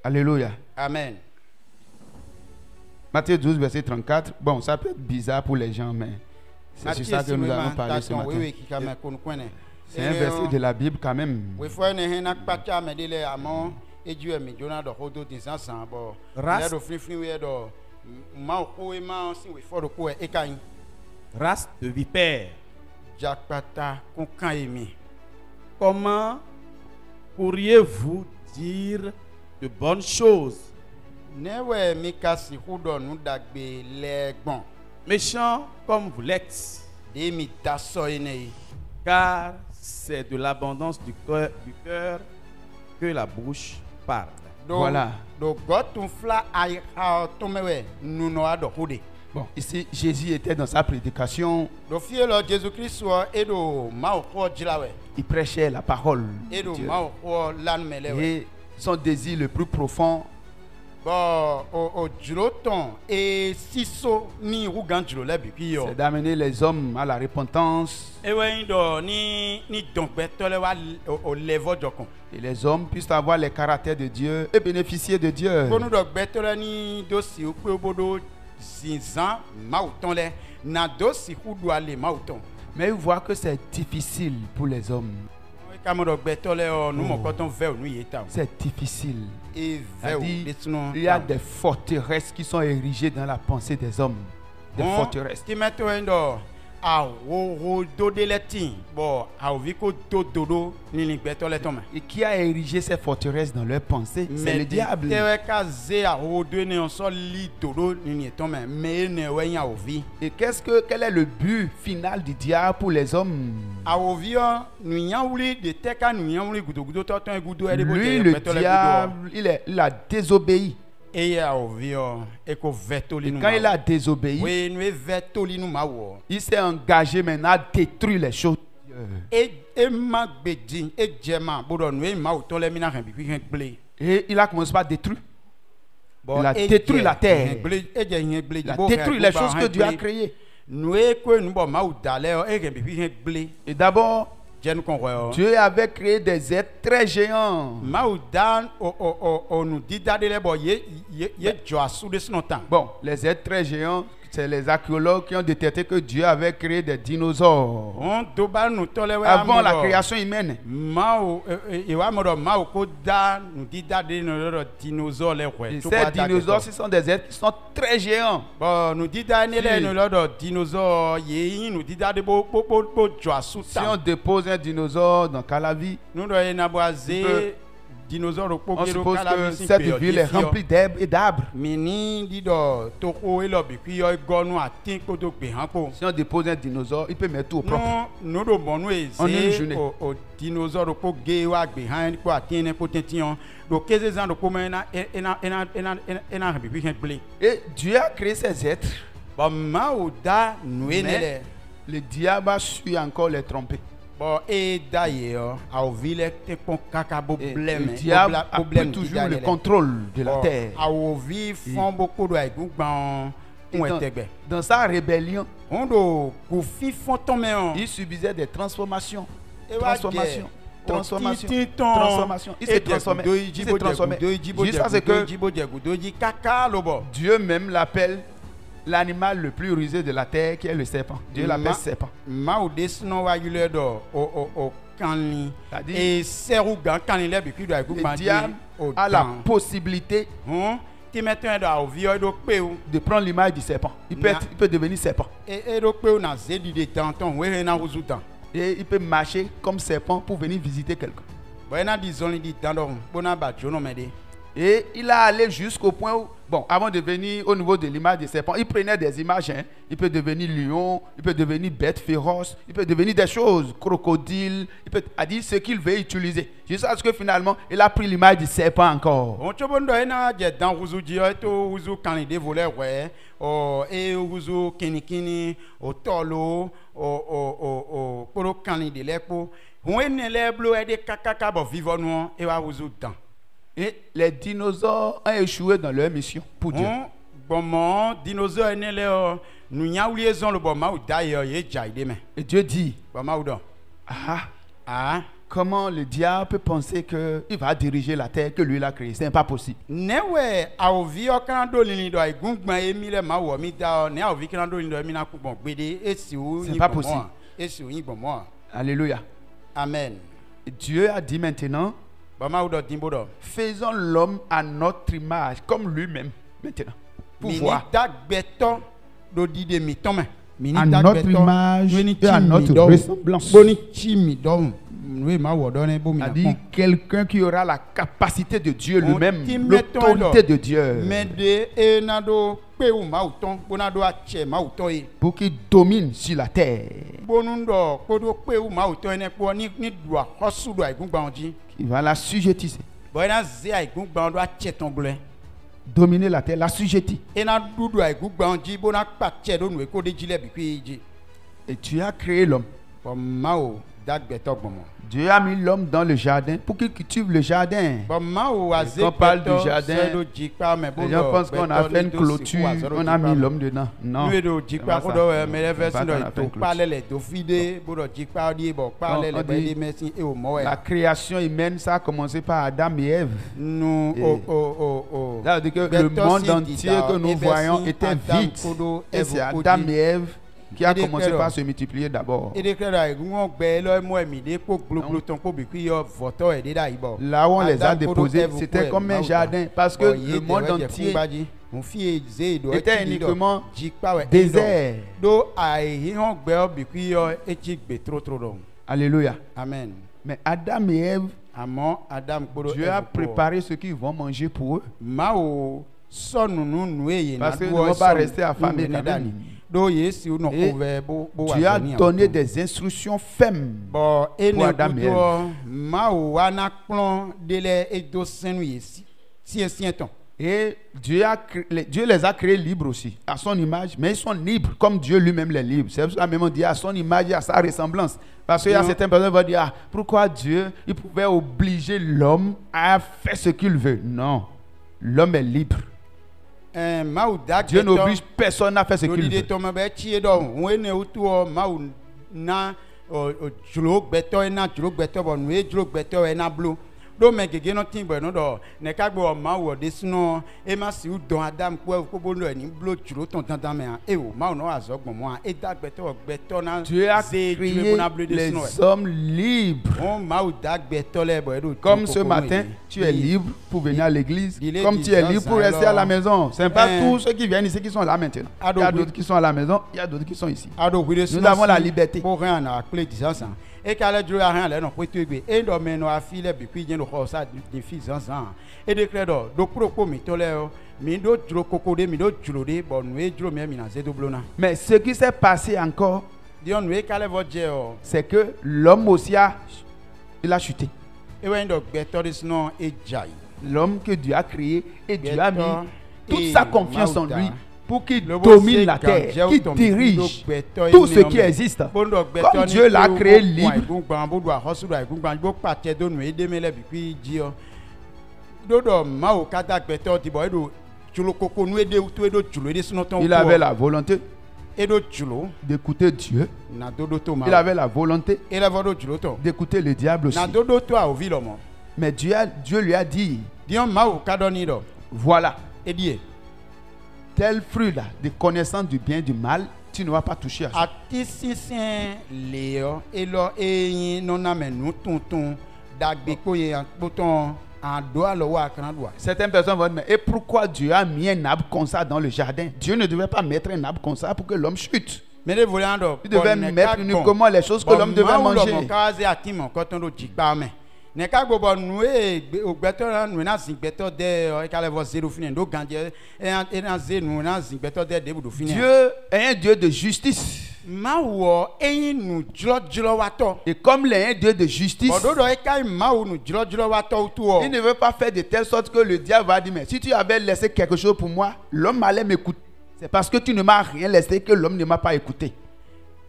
Alléluia. Amen. Matthieu 12, verset 34. Bon, ça peut être bizarre pour les gens, mais c'est sur ça que nous allons parler ce matin. C'est un verset de la Bible quand même. Race de vipères. Comment pourriez-vous dire de bonnes choses, méchants comme vous l'êtes, car c'est de l'abondance du cœur que la bouche parle. Voilà. Bon, ici, Jésus était dans sa prédication. Il prêchait la parole de Dieu. Et son désir le plus profond, c'est d'amener les hommes à la repentance. Et les hommes puissent avoir les caractères de Dieu et bénéficier de Dieu. Mais il voit que c'est difficile pour les hommes. C'est difficile. C'est-à-dire, il y a des forteresses qui sont érigées dans la pensée des hommes. Des forteresses. Et qui a érigé ces forteresses dans leur pensée? C'est le diable. Et quel est le but final du diable pour les hommes? Lui, le diable, il a désobéi. Et quand il a désobéi, il s'est engagé maintenant à détruire les choses. Et il a commencé par détruire. Il a détruit la terre. Il a détruit les choses que Dieu a créées. Et d'abord, Dieu avait créé des êtres très géants. Bon, les êtres très géants, c'est les archéologues qui ont détecté que Dieu avait créé des dinosaures avant la création humaine. Et ces dinosaures, ce sont des êtres qui sont très géants. Si on dépose un dinosaure dans Calavi, on suppose que cette ville est remplie d'herbes et d'arbres. Si on dépose un dinosaure, il peut mettre tout au propre. En une journée. Et Dieu a créé ces êtres. Mais le diable a su encore les tromper. Et le diable a pris toujours le contrôle de la terre. Dans sa rébellion, il subissait des transformations. Transformation. Il s'est transformé. Jusqu'à ce que Dieu même l'appelle l'animal le plus rusé de la terre, qui est le serpent. Dieu l'appelle serpent. Le diable a la possibilité de prendre l'image du serpent. Il peut devenir serpent. Et il peut marcher comme serpent pour venir visiter quelqu'un. Et il a allé jusqu'au point où, bon, avant de venir au niveau de l'image du serpent, il prenait des images. Il peut devenir lion, il peut devenir bête féroce, il peut devenir des choses, crocodile, il peut dire ce qu'il veut utiliser. Jusqu'à ce que finalement, il a pris l'image du serpent encore. Et les dinosaures ont échoué dans leur mission pour Dieu. Et Dieu dit, Comment le diable peut penser qu'il va diriger la terre que lui l'a créée? Ce n'est pas possible. Newe aovi okando lini do igungban emi le ma wo mi da o ne aovi kando lini do emi na kugbon gbede esi o C'est pas possible. esi o yin gbon mo. Alléluia. Amen. Dieu a dit maintenant, Ba ma udo dimbo do. faisons l'homme à notre image, comme lui-même. Maintenant, pour Mini voir. dagbeto do dide mi tome. Mini À notre image et à notre ressemblance. Boni chi mi do. Oui, ma wo do ne bo mi A na dit pon. quelqu'un qui aura la capacité de Dieu On lui-même, t'y met l'autorité ton de Dieu, Mais de e na do pe u ma uton, bona do ache ma uton e. pour qu'il domine sur la terre, Bonundo kodo pe u ma uton ne po ni do hosu do igungba onji. qui va la sujettisser, Boyna ze igungba do ache ton glen. dominer la terre, la sujettir. Ena dudu igungba onji bona pache do nu e ko de jile bi kweji. Et tu as créé l'homme. Bon mao dagbeto gbomo. Dieu a mis l'homme dans le jardin pour qu'il cultive le jardin. Bon mao aze Quand on parle du jardin, les Les gens pensent qu'on a fait une clôture, on a mis l'homme dedans. Non. Nous do jikpa C'est ko pas do ça. me le version C'est pas qu'on a fait do une to pale le do fide bo do jikpa di bo pale On le be dit- di mesin e o mo e. La création humaine, ça a commencé par Adam et Ève. Nu Et- o. Ça veut dire que le Beto monde si entier dida, que nous ebe voyons si était Adam vide. kodo Et c'est evo Adam kodi. et Ève qui a Et des commencé frères. par se multiplier d'abord. E de kre da won gbe lo mo emi de ko globlo ton ko bi ki yo voto e de da ibo. Là où on les a Adam kodo déposés, evo c'était ko comme e un ma jardin. Parce que le monde entier Mon fille ze do était uniquement jikpa we désert. do ai hon gbe o bi ki yo e chi gbe tro do. Alléluia. Amen. Mais Adam et Ève, Àmọ́ Adam kodo Dieu a préparé ce qu'ils vont manger pour eux. Mao sọnù nunu eye Parce qu'ils ne vont pas rester affamés quand même. do yesi no Et ove bo Dieu a donné des instructions fermes. bo ene pour Adam et kudo Mao wana plon dele edo senu yesi si ton. Et Dieu les a créés libres aussi, à son image, mais ils sont libres comme Dieu lui-même les libre. C'est pour ça même on dit à son image et à sa ressemblance. Parce qu'il y a Non. certaines personnes qui vont dire, ah, pourquoi Dieu il pouvait obliger l'homme à faire ce qu'il veut? Non, l'homme est libre. Mao dag Dieu n'oblige personne à faire ce do qu'il de veut. to me be chi do wene utu Mao na o jlo gbeto na jlo gbeto bo nu e jlo gbeto e na blu do me gege no tin bo no do ne ka gbo Mao de sino e ma si u don Adam ko bo no ni blu jlo ton tan me e o Mao no azogbon mo e dag gbeto na Dieu a ze créé jlo na blu de les sino hommes libres. on Mao dag gbeto le bo e do Comme ce matin, tu es libre pour venir à l'église. Comme tu es libre pour rester à la maison. Ce n'est pas tous ceux qui viennent ici qui sont là maintenant. Il y a d'autres qui sont à la maison, il y a d'autres qui sont ici. Nous avons la liberté. Pour rien na clé disance. Et quand le Dieu a rien là non pour tuer et do me no afile bi puis no ko sa de fils ans. Et de credo do propos mi to le mi do juro kokode mi do juro de bon we juro mi na ze do blona. Mais ce qui s'est passé encore, Dion we kale vo je o. c'est que l'homme aussi il a chuté. E we ndo gbeto dis no e jai. L'homme que Dieu a créé et Dieu a mis Gbeto toute et sa confiance en Mauda. lui pour qu'il Le domine voici la quand terre, j'ai qu'il autant dirige de gbeto tout et ce qui mais- existe. Bondo gbeto Comme ni Dieu l'a pe créé wo libre. Igungban bodo ahosu do igungban bo pate do nu e de mele bi puis ji o. Dodo Mao kata gbeto ti bo edo julo koko nu e de tu edo julo e de sino ton. Il avait la volonté edo julo d'écouter Dieu. na dodo to ma. Il avait la volonté E le vodo julo to. d'écouter le diable aussi. Na dodo to a ovi lo mo. Mais Dieu lui a dit, Dion Mao kadoni do. voilà, E die. tel fruit-là de connaissance du bien et du mal, tu ne vas pas toucher à ça. Ati sinsin leo elo eyin no na menu tuntun dagbe ko ye an poton an do alo wa kan do. Certaines personnes vont dire, mais et pourquoi Dieu a mis un arbre comme ça dans le jardin? Dieu ne devait pas mettre un arbre comme ça pour que l'homme chute. Mais le volant do. Il devait mettre uniquement les choses que l'homme devait manger. Mon kaze atimo koton do jigba me. Ne ka gbo bon nu e ogbeto na nu na zin gbeto de e ka le vo zero fini do ganje e na ze nu na zin gbeto de budu fini. Dieu est un Dieu de justice. Mawo eyin nu jlo wa to. Et comme il est un Dieu de justice, Ododo e kai mawo nu jlo wa to tu o. il ne veut pas faire de telle sorte que le diable va dire, mais si tu avais laissé quelque chose pour moi, l'homme allait m'écouter. C'est parce que tu ne m'as rien laissé que l'homme ne m'a pas écouté.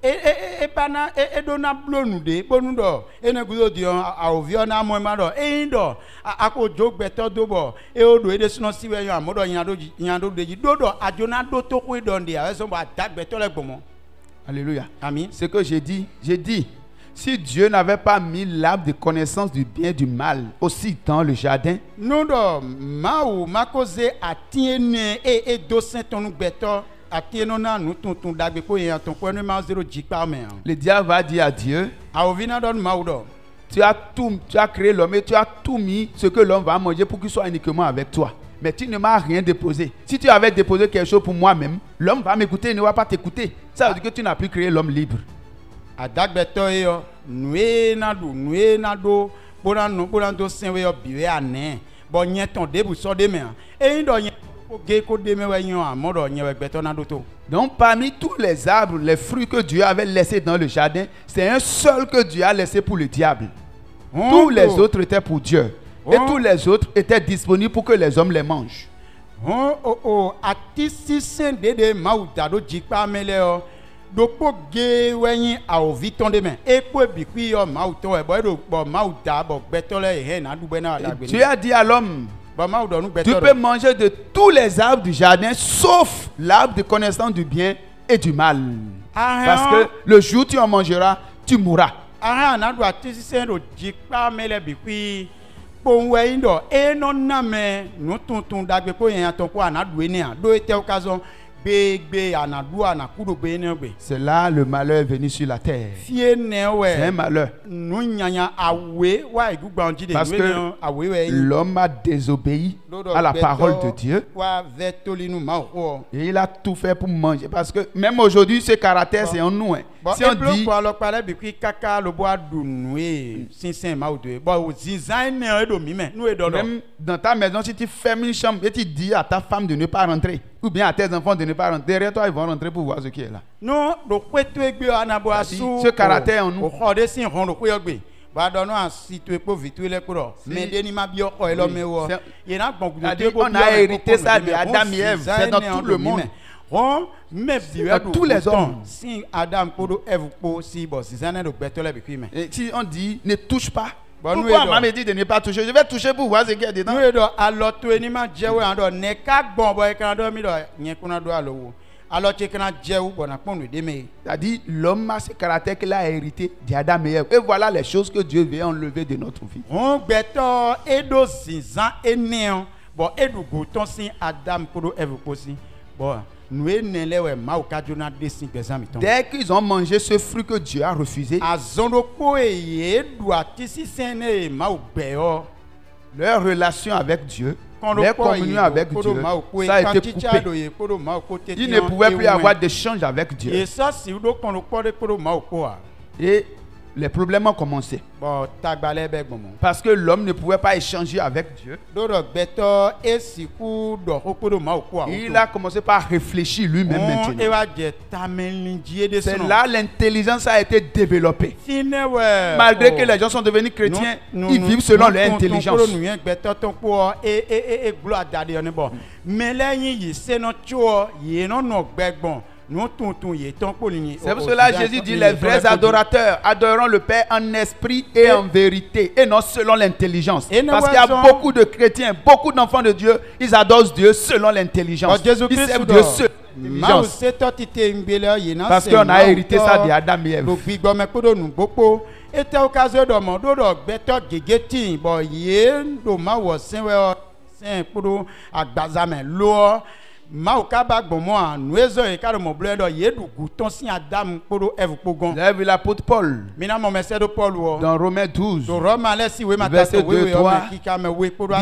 E pana e do na blonu de bonu do e ne guzo di a ovio na mo ma do e do ako jogbeto do bo e odo e de suno siwe yo amodo yan do deji do ajona do to ko do ndi a so ba dagbeto le gbomo. Alléluia. Amen. Ce que j'ai dit, Si Dieu n'avait pas mis l'arbre de connaissance du bien et du mal aussi dans le jardin, nous do maou makoze atiene e dosen tonu gbeto atieno na nu tuntun dagbe ko yen ton ko ni ma zero jikpa me. le diable va dire à Dieu, A ovina don maou do. tu as créé l'homme et tu as tout mis ce que l'homme va manger pour qu'il soit uniquement avec toi. Mais tu ne m'as rien déposé. Si tu avais déposé quelque chose pour moi-même, l'homme va m'écouter, il ne va pas t'écouter. Ça veut dire que tu n'as plus créé l'homme libre. Adagbeto yo nue na do bona do senwe yo biwe ane bo yen ton debu so de me e ndo yen ko ge ko de me we yan amodo yen we gbeto na do to. Donc parmi tous les arbres, les fruits que Dieu avait laissés dans le jardin, c'est un seul que Dieu a laissé pour le diable. Tous les autres étaient pour Dieu. Et tous les autres étaient disponibles pour que les hommes les mangent. Atisi sen de mauda do jikpa mele o do po ge weyin a ovi ton de me e po bi kwi yo mauto e bo do bo mauda bo gbeto le he na dugbe na dagbe. Dieu a dit à l'homme, Bo maudo nu tu gbeto. peux manger de tous les arbres du jardin, sauf l'arbre de connaissance du bien et du mal. Parce que le jour où tu en mangeras, tu mourras. Aha na do atisi sen do jikpa mele bi kwi bon weyin do e no na me nu tuntun dagbe ko yen ton ko anadu eni a do ete occasion gbegbe anadu anakudo gbe ni gbe. C'est là le malheur est venu sur la terre. Fie ne we. C'est un malheur. Nu nyanya awe wa igugba onji de Parce que awe we. l'homme a désobéi à la parole de Dieu. Wa vetoli nu ma o. Et il a tout fait pour manger. Parce que même aujourd'hui, ce caractère, c'est en nous. Si on dit... Bon, alors, parler depuis kaka, le bois d'ounoué, sinsin, ma ou deux. Bon, design, nous et même dans ta maison, si tu fermes une chambre et tu dis à ta femme de ne pas rentrer, ou bien à tes enfants de ne pas rentrer, derrière toi, ils vont rentrer pour voir ce qui est là. Non, donc, ce caractère en nous. On a hérité ça de Adam et Ève. C'est dans tout le monde. Tous les hommes. Si Adam et si on dit ne touche pas, pourquoi maman me dit de ne pas toucher? Je vais toucher pour voir ce qu'il y a dedans. C'est-à-dire l'homme a ce caractère qu'il a hérité d'Adam et Ève. Et voilà les choses que Dieu veut enlever de notre vie. Dès qu'ils ont mangé ce fruit que Dieu a refusé, leur relation avec Dieu, leur communion avec Dieu, ça a été coupé. Ils ne pouvaient plus avoir d'échange avec Dieu. Et les problèmes ont commencé. Parce que l'homme ne pouvait pas échanger avec Dieu. Il a commencé par réfléchir lui-même maintenant. C'est là l'intelligence a été développée. Malgré que les gens sont devenus chrétiens, ils vivent selon leur intelligence. C'est pour cela que Jésus dit les vrais adorateurs adoreront le Père en esprit et en vérité et non selon l'intelligence. Parce qu'il y a beaucoup de chrétiens, beaucoup d'enfants de Dieu, ils adorent Dieu selon l'intelligence. Ils servent Dieu selon l'intelligence. Parce qu'on a hérité ça de Adam et Ève. J'ai vu l'apôtre Paul dans Romains 12, verset 2-3.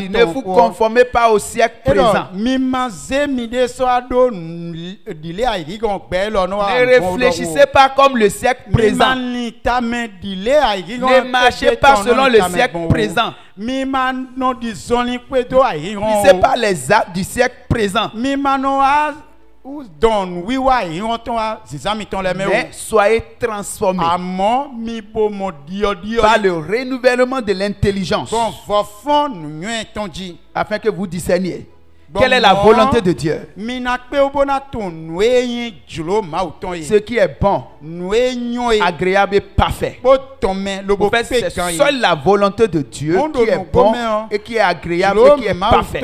Il ne vous conformez pas au siècle présent. Ne réfléchissez pas comme le siècle présent. Ne marchez pas selon le siècle présent. Ne lisez pas les actes du siècle présent. Mais soyez transformés par le renouvellement de l'intelligence afin que vous discerniez quelle est la volonté de Dieu, ce qui est bon, agréable et parfait. En fait, c'est seule la volonté de Dieu qui est bon et qui est agréable et qui est parfait.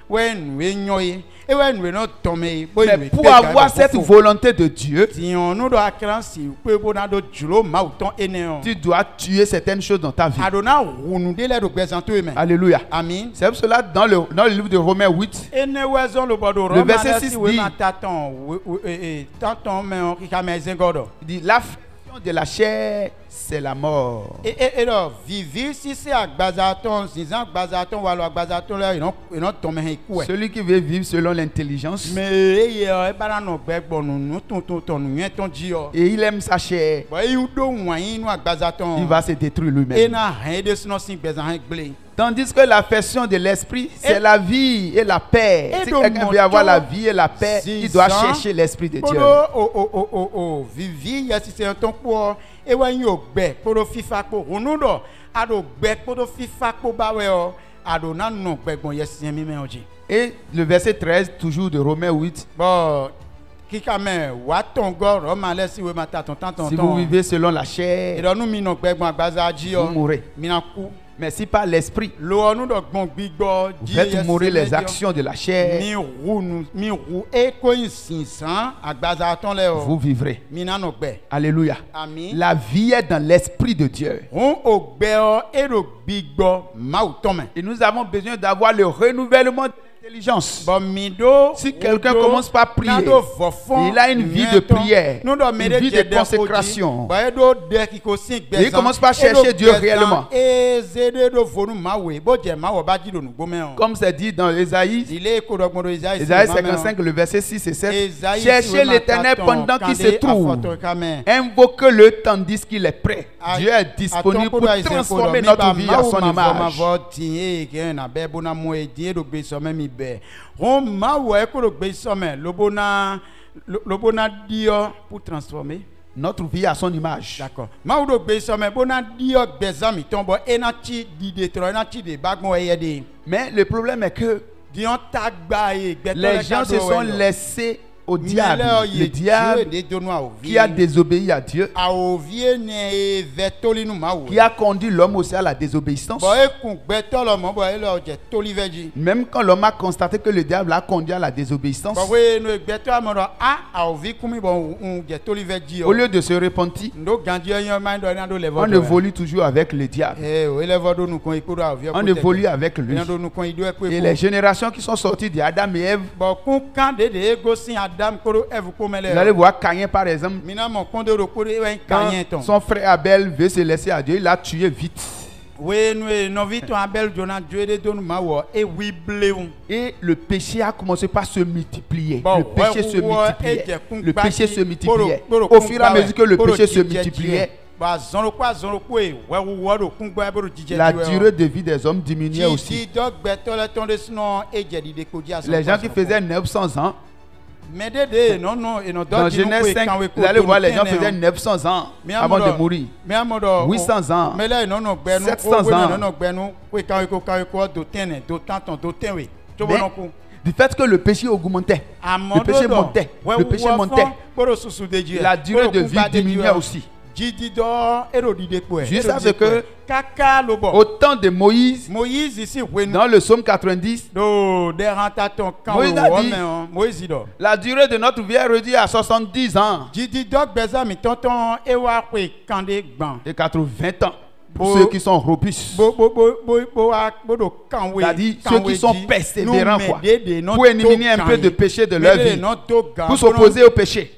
ouais nous enyoyer et ouais nous non tomber Mais pour avoir cette volonté de Dieu, si on nous doit cransi peut bonado julo mauton enéon tu dois tuer certaines choses dans ta vie. adona nous délai de présenter mais Alléluia. amen. C'est pour cela dans le livre de Romains 8, le verset 6 dit, il dit l'affliction de la chair, c'est la mort. et alors vivre si c'est agbazaton si agbazaton ou alors agbazaton là ils ont tombé coup Celui qui veut vivre selon l'intelligence mais e bara no gbegbo nous ton nous ton dio et il aime sa chair, ba you do wan no agbazaton il va se détruire et lui-même. na rien de sinon si gbezan gble. Tandis que l'affection de l'esprit, c'est la vie et la paix. Et Si donc, quelqu'un veut avoir la vie et la paix, si il doit ça, chercher l'esprit de Dieu. Vivi ya si c'est un ton quoi et wa yo gbe podo fifa ko onudo ado gbe podo fifa ko bawe o ado na no gbegbon yesi mi me oji. Et le verset 13, toujours de Romains 8, Bon kika me wa ton go ro ma le si we mata ton si vous vivez selon la e chair, do nu mi no gbegbon agbaza ji o vous mourrez. mi na ku Mais si par l'esprit, lo onu do gbon gbigbo vous faites mourir les actions de la chair, mi ru e ko insinsan agbaza ton le o vous vivrez. mi na no gbe. Alléluia. Amen. La vie est dans l'esprit de Dieu. On ogbe o ero gbigbo ma o ton me. Et nous avons besoin d'avoir le renouvellement de l'intelligence. Bon mido Si quelqu'un commence par prier, il a une vie de prière, une vie de consécration. Et il commence par chercher Dieu réellement. Comme c'est dit dans Ésaïe 55, le verset 6 et 7. Cherchez l'Éternel pendant qu'il se trouve. Invoquez-le tandis qu'il est prêt. Dieu est disponible pour transformer notre vie à son image. Pour transformer notre vie à son image. d'accord maudo gbe so me bona dio gbezami tombo enachi di detro enachi de bagmo eyede. Mais le problème est que dion tagba e gbeto les gens se sont laissés au diable. Le diable qui a désobéi à Dieu, qui a conduit l'homme aussi à la désobéissance. Même quand l'homme a constaté que le diable a conduit à la désobéissance, au lieu de se repentir, on évolue toujours avec le diable. On évolue avec lui. Et les générations qui sont sorties d'Adam et Ève, vous allez voir Caïn par exemple, quand son frère Abel veut se laisser à Dieu, il l'a tué vite. Et le péché a commencé par se multiplier. Le péché se multipliait. Le péché se multipliait. Au fur et à mesure que le péché se multipliait, la durée de vie des hommes diminuait aussi. Les gens qui faisaient 900 ans, dans Genèse 5, vous allez voir, les gens faisaient 900 ans avant de mourir. 800 ans, 700 ans. Du fait que le péché augmentait, le péché montait, le péché montait, la durée de vie diminuait aussi. Jusqu'à ce que, au temps de Moïse, dans le psaume 90, Moïse a dit, la durée de notre vie est réduite à 70 ans et 80 ans. Pour ceux qui sont robustes, c'est-à-dire ceux qui sont persévérants, pour éliminer un peu de péché de leur vie, pour s'opposer au péché.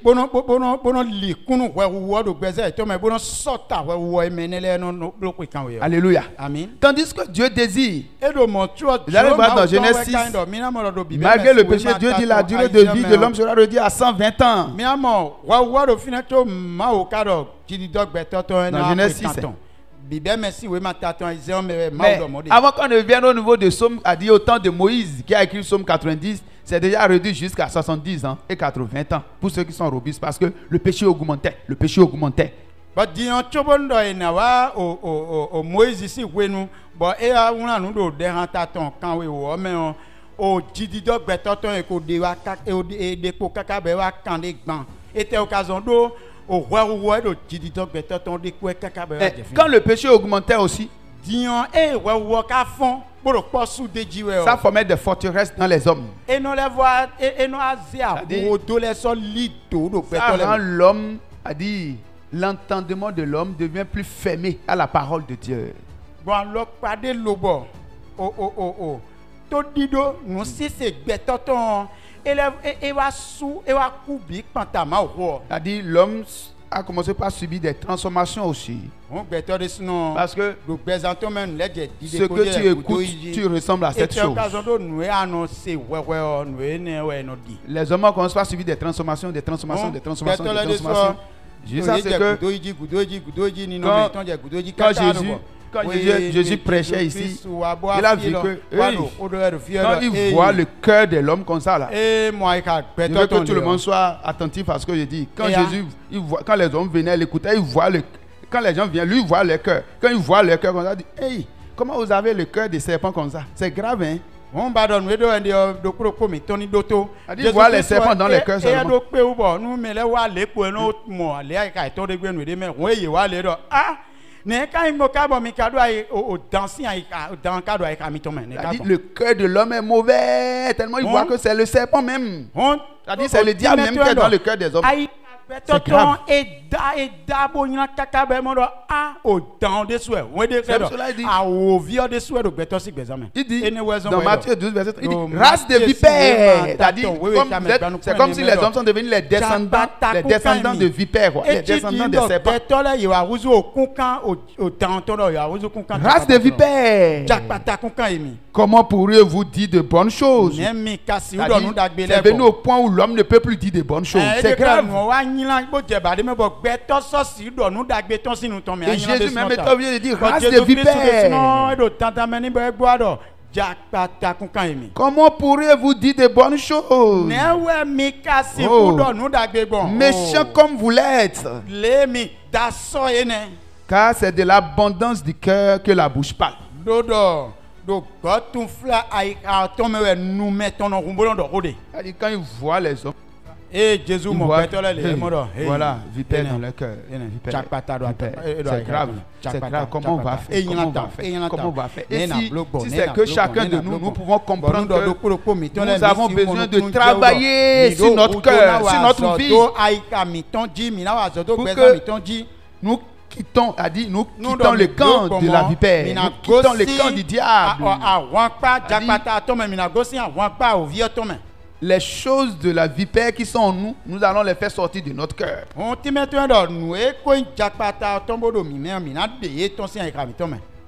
Alléluia. Amen. Tandis que Dieu désire, vous allez voir dans Genèse 6, malgré le péché, Dieu dit la durée de vie de l'homme sera réduite à 120 ans. Dans Genèse 6. Mais avant qu'on ne vienne au niveau de Psaume, a dit au temps de Moïse qui a écrit Psaume 90, c'est déjà réduit jusqu'à 70 ans et 80 ans pour ceux qui sont robustes parce que le péché augmentait. Le péché augmentait. Quand le péché augmentait aussi, boro kpɔ su de dzi wɛ Ça o. formait des forteresses dans les hommes. Eno le voa eno aze C'est-à-dire- abo do le sɔ li do do Ça gbɛtɔ rend le. l'homme, a dit, l'entendement de l'homme devient plus fermé à la parole de Dieu. Bon alɔkpa de lobɔ o to di do nu sise gbɛtɔ tɔn ele e wa su e wa ku bi kpanta ma o kɔ. C'est-à-dire, l'homme a commencé par subir des transformations aussi. On gbɛtɔ de sinɔ. Parce que do gbɛzãtɔ mɛ nu lɛ dze di ce de que tu écoutes, tu ressembles à cette Et chose. occasion do nu anɔ se wɛwɛ o nu ne wɛ no di. Les hommes ont commencé par subir des transformations, des transformations, Bon, des transformations, des gbɛtɔ lɛ de transformations. sɔ. Je sais c'est que gudo ji ni quand- nɔmɛ tɔn jɛ gudo ji quand kaka Jésus- no bɔ. quand Oui, Jésus oui, prêchait Jésus ici, Christ wa bɔ il a afi vu lɔ, que, wa hey, do, o do yɛ do fi yɛ quand lɔ, il hey, voit le cœur de l'homme comme ça là, moi i ka je veux gbɛtɔ que tɔn tout le de monde yɔ. soit attentif à ce que je dis. Quand Et Jésus, il voit, quand les hommes venaient l'écouter, il voit le, quand les gens viennent, lui il voit le cœur. Quand il voit le cœur comme ça, il dit, hey, comment vous avez le cœur des serpents comme ça? C'est grave, hein? Wọ́n bá dɔn nu edo yɛ de do kuro kpomi tɔni do to. A-dit, voir les serpents dans les cœurs Eya seulement. do pe wo bɔ nu mi lɛ wa le kpo yɛ no mɔ ale ayi ka etɔ de gbe nu de mɛ wọ́n eye wa le dɔ ah ne ka yi mo ka bɔ mi ka do ayi o dansi ayi ka o dan ka do ayi ka mi tɔ mɛ ne ka C'est-à-dire, bɔ. le cœur de l'homme est mauvais, tellement il Hein? voit que c'est le serpent même. Wọ́n C'est-à-dire, c'est le diable même qui est dans le cœur des hommes. ayi C'est grave. eda bo nyina kaka bɛ mɔ dɔ ah o dan de suɛ wọ́n de C'est fɛ pour cela, il dit- dɔ awo viɔ de suɛ do gbɛtɔ si gbɛzã mɛ. Il dit, Ene wɛ zɔn dans wɛ Matthieu dɔ. 12, verset 3, il Dans dit, race de Matthieu vipères. 6, C'est-à-dire, oui, oui, comme ça vous me êtes- donne c'est point comme de si numéro. les hommes sont devenus les descendants de vipères, quoi. Les descendants des serpents. Gbɛtɔ lɛ yewa wuzu o kunkan o dantɔ dɔ yewa wuzu kunkan. Race de vipères. Jakpata kunkan yi mi. Comment pourriez-vous dire de bonnes choses? Ne mi kasi o C'est-à-dire, dɔ nu dagbe c'est lɛ venu au bɔ. point où l'homme ne peut plus dire de bonnes choses. C'est grave. Wa nyina gbɔ jɛba de mɛ bɔ gbɛtɔ sɔsi dɔ nu dagbe tɔn sinu tɔn mɛ. Et Jésus même est obligé de dire race de Sinɔ vipères. edo tantamɛ ni bɛ gbɔ dɔ jakpata kunkan yi mi. Comment pourriez-vous dire de bonnes choses? Ne wɛ mi kasi Oh. o dɔ nu dagbe gbɔ. Méchant comme vous l'êtes. Le mi da sɔ ye nɛ. Car c'est de l'abondance du cœur que la bouche parle. Dodo do gbɔ tun fila ayi a tɔn mɛ wɛ numɛ tɔnɔ kunbolon dɔ o de. C'est-à-dire, quand il voit les hommes, Jésus il mɔ voit, gbɛtɔ lɛ le hey, mɔ dɔ. voilà, vipère dans le cœur. Vipère. Jakpata do Vipère. ata- C'est grave. C'est grave. Comment on va faire? Comment on va faire? Comment on va faire? Et si c'est que chacun de nous, nous pouvons comprendre que nous avons besoin de travailler sur notre cœur, sur notre vie. Pour que nous quittons, a dit, nous quittons le camp de la vipère. Nous quittons le camp du diable. Les choses de la vipère qui sont en nous, nous allons les faire sortir de notre cœur.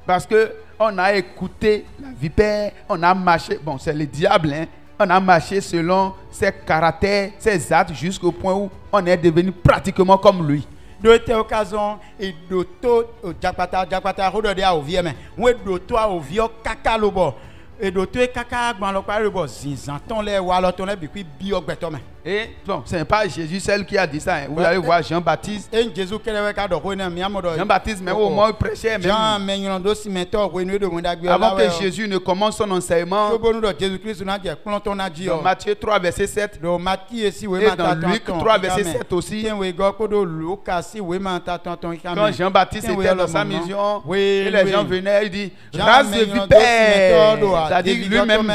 Parce que on a écouté la vipère, on a marché, bon c'est le diable, hein, on a marché selon ses caractères, ses actes jusqu'au point où on est devenu pratiquement comme lui. Do te occasion et do to jakpata rodo de a ovie me we do to a ovie kaka lobo et do to kaka gban lo pare bo zinzan ton le wa lo ton le bi bi ogbeto me. Et bon, c'est pas Jésus seul qui a dit ça, hein. Vous allez voir Jean-Baptiste. Et Jésus kele ka do ko na mi amodo. Jean-Baptiste même au moins il prêchait même. Jean me yon do si mentor ko nu do mo dagbe Avant que Jésus ne commence son enseignement. So do Jésus Christ na je plon ton na ji o. Dans Matthieu 3 verset 7. Do Matthieu si we Et ma dans Luc 3 verset 7 aussi. Tiens we go ko do Lucas si we ma ta ton Quand Jean-Baptiste était dans sa mission, et les gens venaient, il dit, race de vipères. C'est-à-dire lui-même,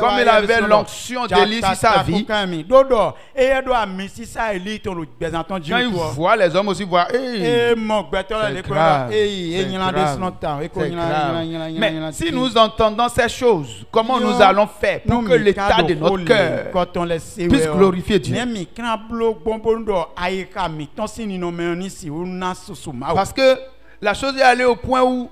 comme il avait l'onction d'Élie sur sa vie, quand il voit les hommes aussi voir, hey, c'est grave. Mais si nous entendons ces choses, comment nous allons faire pour que l'état de notre cœur puisse glorifier Dieu? Parce que la chose est allée au point où,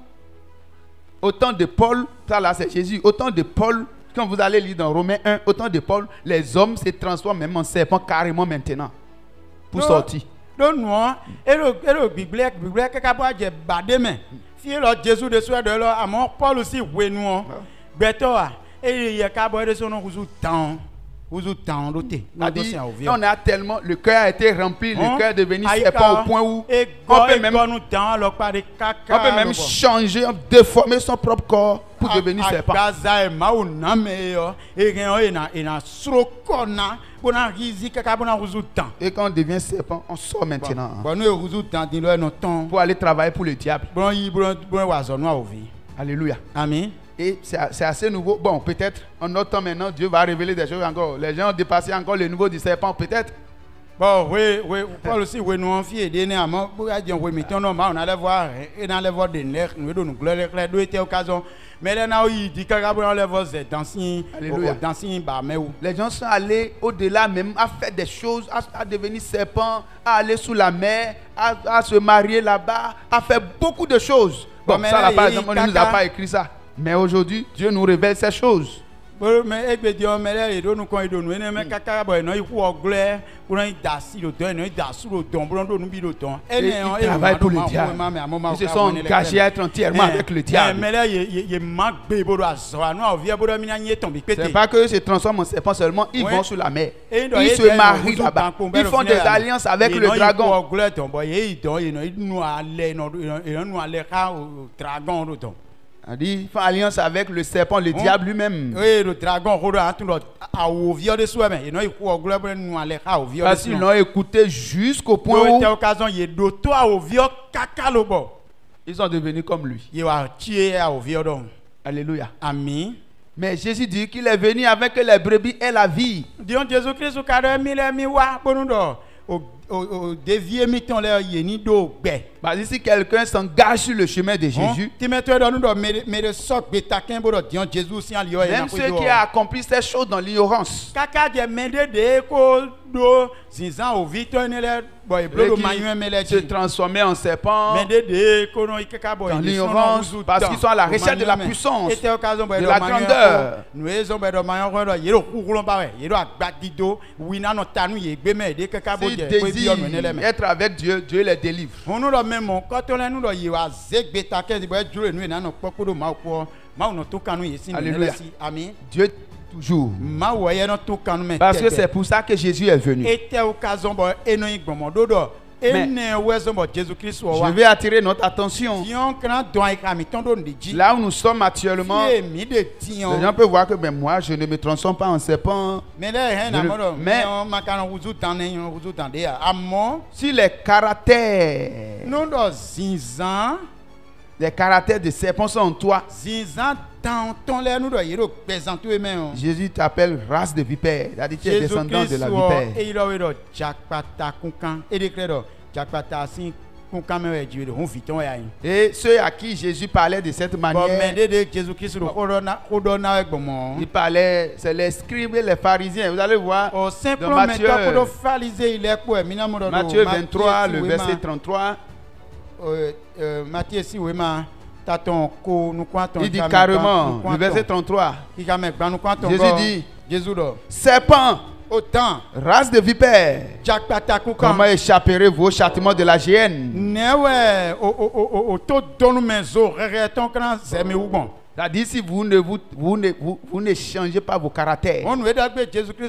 au temps de Paul, ça là c'est Jésus, au temps de Paul, quand vous allez lire dans Romains 1, au temps de Paul, les hommes se transforment même en serpents carrément maintenant pour sortir. Jésus de soi de là, à mon Paul aussi, oui, nous, Betoa, et il y a qu'à boire de son nom, on a tellement, le cœur a été rempli, le cœur est devenu serpent au point où on peut même changer, déformer son propre corps pour devenir serpent. Et quand on devient serpent, on sort maintenant pour aller travailler pour le diable. Alléluia. Amen. Et c'est assez nouveau. Bon, peut-être en notre temps maintenant, Dieu va révéler des choses encore. Les gens ont dépassé encore le niveau du serpent, peut-être. Bon, oui, Paul aussi, oui, nous en fiers des néants, pour dire, oui, mais on allait voir, et on allait voir des nerfs, nous donnons gloire, deux étaient occasion. Mais là, il dit qu'on allait voir des dansins, Les gens sont allés au-delà même, à faire des choses, à devenir serpent, à aller sous la mer, à se marier là-bas, à faire beaucoup de choses. Bon, mais ça, là, là, par exemple, on ne nous a pas écrit ça. Mais aujourd'hui, Dieu nous révèle ces choses. Mais mais là, il nous mais caca, non, il faut gloire, pour un dassi le don, un dassou le don, pour un don, ils travaillent pour le diable. Ils se sont engagés à être entièrement avec le diable. Mais là, il manque bébé à soi, nous, on vient pour dominer tomber. C'est pas que se transforment en serpent seulement, ils vont sur la mer. Ils se marient là-bas. Ils font des alliances avec le dragon. Ils font alliance avec le serpent, le diable lui-même. Oui, le dragon, Parce qu'ils l'ont écouté jusqu'au point où ils sont devenus comme lui. Alléluia. Amen. Mais Jésus dit qu'il est venu avec les brebis et la vie. Bah, si quelqu'un s'engage sur le chemin de Jésus, même ceux qui ont accompli ces choses dans l'ignorance, se transformer en serpent dans l'ignorance parce qu'ils sont à la recherche de la puissance, de la grandeur. S'ils désirent être avec Dieu, Dieu les délivre. Alléluia. Dieu toujours. Parce que c'est pour ça que Jésus est venu. Je vais attirer notre attention. Là où nous sommes actuellement, les gens peuvent voir que moi, je ne me transforme pas en serpent. Mais si les caractères de serpent sont en toi, Jésus t'appelle race de vipère, c'est-à-dire tu es descendant de la vipère. Et ceux à qui Jésus parlait de cette manière, il parlait, c'est les scribes et les pharisiens. Vous allez voir dans Matthieu 23, le verset 33. Il dit carrément, le verset 33, Jésus dit, serpent, race de vipères, comment échapperez-vous au châtiment de la géhenne? C'est-à-dire si vous ne changez pas vos caractères,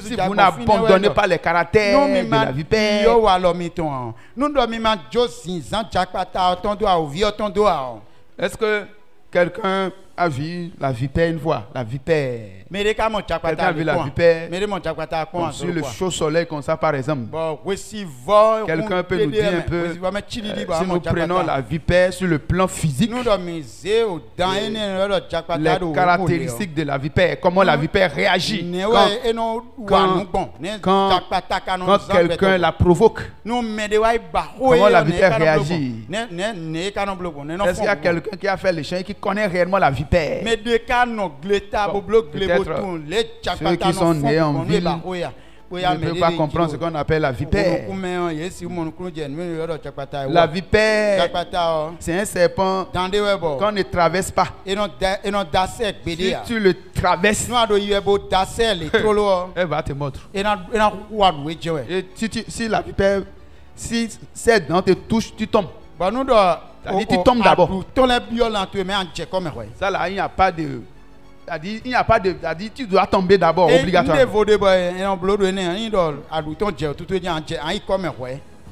si vous n'abandonnez pas les caractères de la vipère, est-ce que quelqu'un a vu la vipère une fois? La vipère. Quelqu'un a vu la vipère sur le chaud soleil comme ça par exemple. Quelqu'un peut nous dire un peu si nous prenons la vipère sur le plan physique, les caractéristiques de la vipère, comment la vipère réagit quand quelqu'un la provoque, comment la vipère réagit. Est-ce qu'il y a quelqu'un qui a fait le chien et qui connaît réellement la vipère? Peut-être ceux qui sont nés en ville ne peuvent pas comprendre ce qu'on appelle la vipère. La vipère, c'est un serpent qu'on ne traverse pas. Si tu le traverses, elle va te mordre. Et si la vipère, si ses dents te touchent, tu tombes. C'est-à-dire tu tombes d'abord. Ça là, il n'y a pas de... C'est-à-dire, il n'y a pas de... C'est-à-dire, tu dois tomber d'abord, obligatoirement.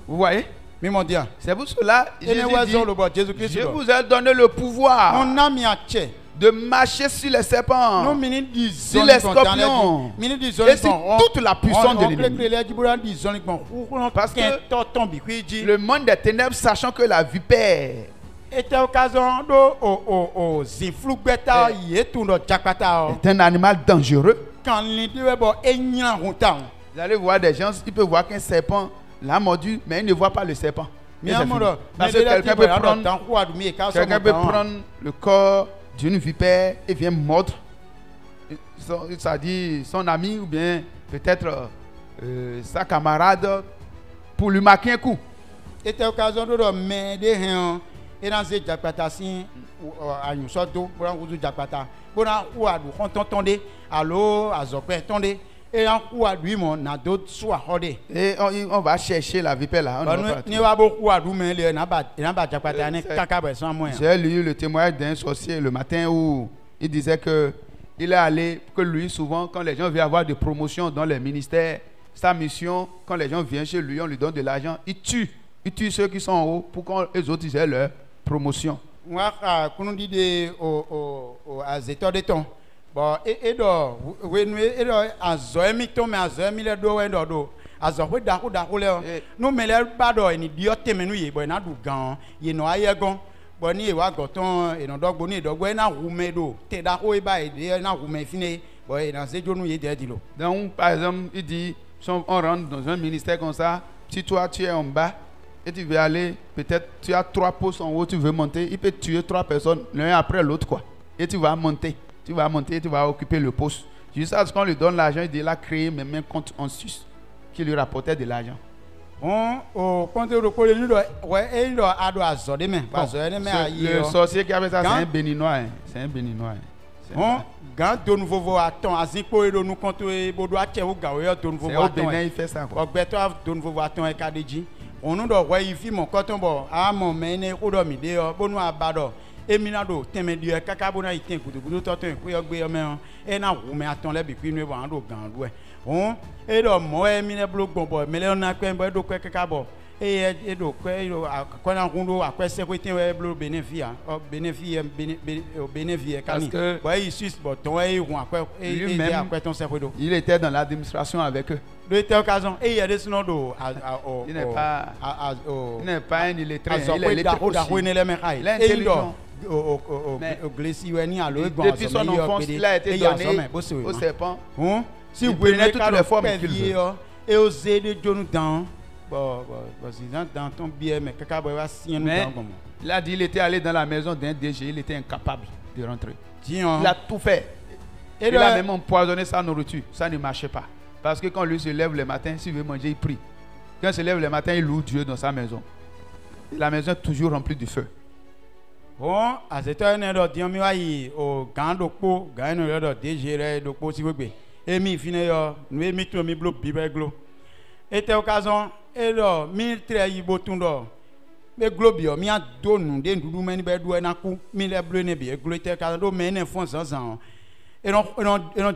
Vous voyez? C'est pour cela que je vous ai donné le pouvoir de marcher sur les serpents, sur les scorpions, et sur toute la puissance de l'ennemi. Parce que le monde des ténèbres, sachant que la vipère Était occasion do o ziflugbeta yetu do jakpata o. C'est un animal dangereux. Quand l'idée bon enya hontan. Vous allez voir des gens, ils peuvent voir qu'un serpent l'a mordu, mais ils ne voient pas le serpent. Et c'est fini. Parce que quelqu'un peut prendre le corps d'une vipère et vient mordre ça dit son ami ou bien peut-être sa camarade pour lui marquer un coup. Était occasion de m'aider hein et dans ces jakpata si à nous sorto pour un groupe jakpata pour un ou à nous entendez allo azopé entendez et un coup à lui mon na d'autres soit rodé et on va chercher la vipère là. On va beaucoup à nous mais il n'a pas jakpata ne caca sans moi. J'ai lu le témoignage d'un sorcier le matin où il disait que il est allé, que lui souvent quand les gens viennent avoir des promotions dans les ministères, sa mission quand les gens viennent chez lui on lui donne de l'argent, il tue ceux qui sont en haut pour que les autres aient leur promotion. Moi, quand on dit au azeto de ton, bon, et do, oui, et do, azoemi ton, mais azoemi le do, et do, azoé d'accord le, nous mais le pas do, ni diote menu ye, bon, na du gan, ye no aye gon, bon ni wa goton, et non dog boni dog, na rume do, te d'accord e ba e na rume fine, bon, et na zejo nous ye de dilo. Donc par exemple, il dit, on rentre dans un ministère comme ça, si toi tu es en bas. Et tu veux aller, peut-être tu as 3 postes en haut, tu veux monter, il peut tuer 3 personnes l'un après l'autre quoi. Et tu vas monter, tu vas occuper le poste. Jusqu'à ce qu'on lui donne l'argent, il a créé même un compte en Suisse qui lui rapportait de l'argent. Au compte de coller nous ouais il doit ado azode mais le sorcier qui avait ça c'est un béninois, c'est un béninois. Quand de nouveau voix attend aziko et nous compte bodo a tché ou gawe de nouveau voix attend. Il fait ça quoi. Ogbeto de nouveau voix attend et kadiji. On nous doit voir ici mon coton bon ah mon mene odo mi de bonu abado eminado temedio kakabona itin kudugudu toton ku yogbe me e na wu me aton le bi ku nu bo ando gan lu e on e do mo emine blogbon bo mele na kwen bo do kwe kakabo e do kwe do akona hundo akwese ko tin we blo benefia o benefia kani bo e sus bo ton e hu akwe e akwe ton se do il était dans l'administration avec eux. De telle occasion et il y a des sinon do il n'est pas un illettré, il est lettré aussi. Depuis son enfance, il a été donné au serpent. Si vous prenez toutes les formes qu'il veut. Et oser de John dans ton billet, mais il a dit il était allé dans la maison d'un DG, il était incapable de rentrer. Il a tout fait. Il a même empoisonné sa nourriture, ça ne marchait pas. Parce que quand lui se lève le matin, s'il veut manger, il prie. Quand il se lève le matin, il loue Dieu dans sa maison. Et la maison est toujours remplie de feu. Bon, à cette heure, on a dit au grand dopo, gagne le DG, dopo si vous voulez. Et mi fine yo, nous mi to mi blo bibeglo. Et te occasion, et là, mi très yibotundo. Mais globio, mi a donu, den dudu meni be do na ku, mi le bleu ne bi, glo te occasion do meni fon san. Et non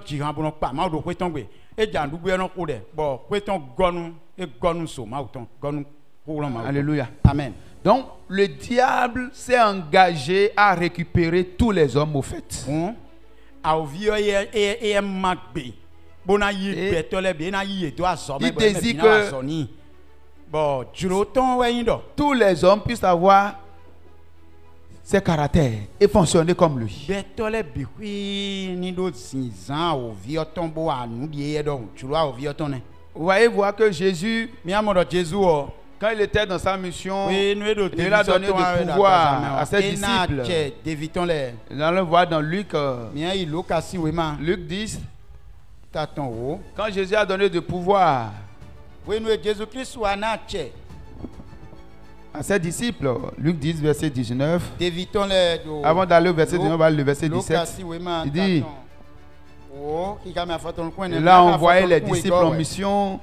jiran bon pa ma do kweton gbe. Et jandu gbe non ko de. Bon, kweton gonu, e gonu so ma uton, gonu ko ma. Alléluia. Amen. Donc, le diable s'est engagé à récupérer tous les hommes au fait. Il désire que tous les hommes puissent avoir ses caractères et fonctionner comme lui. Vous voyez voir que Jésus, quand il était dans sa mission, il a donné du pouvoir à ses disciples. Nous allons voir dans Luc 10. Quand Jésus a donné du pouvoir à ses disciples, Luc 10, verset 19. Avant d'aller au verset 19, on va le verset 17. Il dit, il a envoyé les disciples en mission.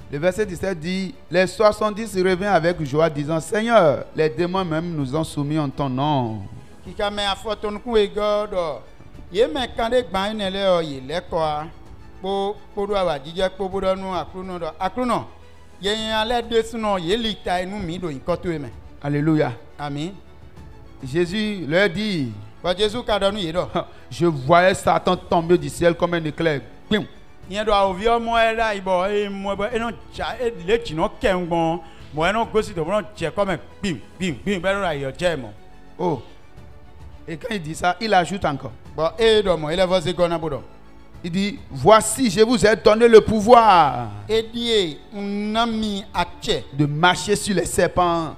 Le verset 17 dit, les 70 reviennent avec joie disant, Seigneur, les démons même nous ont soumis en ton nom. Alléluia. Amen. Jésus leur dit, je voyais Satan tomber du ciel comme un éclair. Moi non gosi de bon tchè comme bim bim bim ben là yo tchè mon. Oh. Et quand il dit ça, il ajoute encore. Bon et do mon il est vas-y gona bodo. Il dit, voici, je vous ai donné le pouvoir Et dit on a mis à tchè. de marcher sur les serpents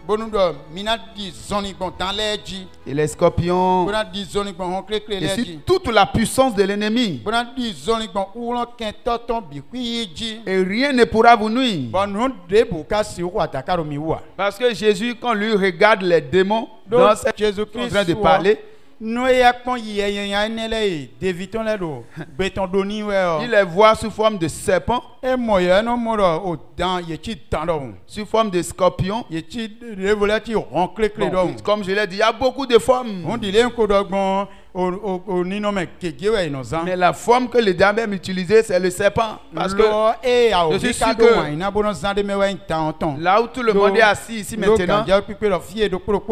Bon do mina di zoni bon dans les ji. et les scorpions Bon di zoni bon on clé et les sur ji. toute la puissance de l'ennemi. Bon di zoni bon ou l'on toton bi kwi ji. Et rien ne pourra vous nuire. Bon non de bu ka si ou atakaro mi wa. Parce que Jésus, quand lui regarde les démons Donc dans cette Jésus-Christ en train de parler, nous y a quand il y a une les dévitons les do béton doni ouais il les voit sous forme de serpents, et moi y a non moi au dans y ti tando sous forme de scorpions. y ti révolati on clé clé Bon, donc comme je l'ai dit, il y a beaucoup de formes. on dit les ko dogbon au ni non mais que ouais innocent Mais la forme que le diable aime utiliser, c'est le serpent. Parce que et à je suis sûr cadeau que il n'a bon dans de me ouais temps là où tout le monde est assis ici maintenant, il y a piqué le fier de pro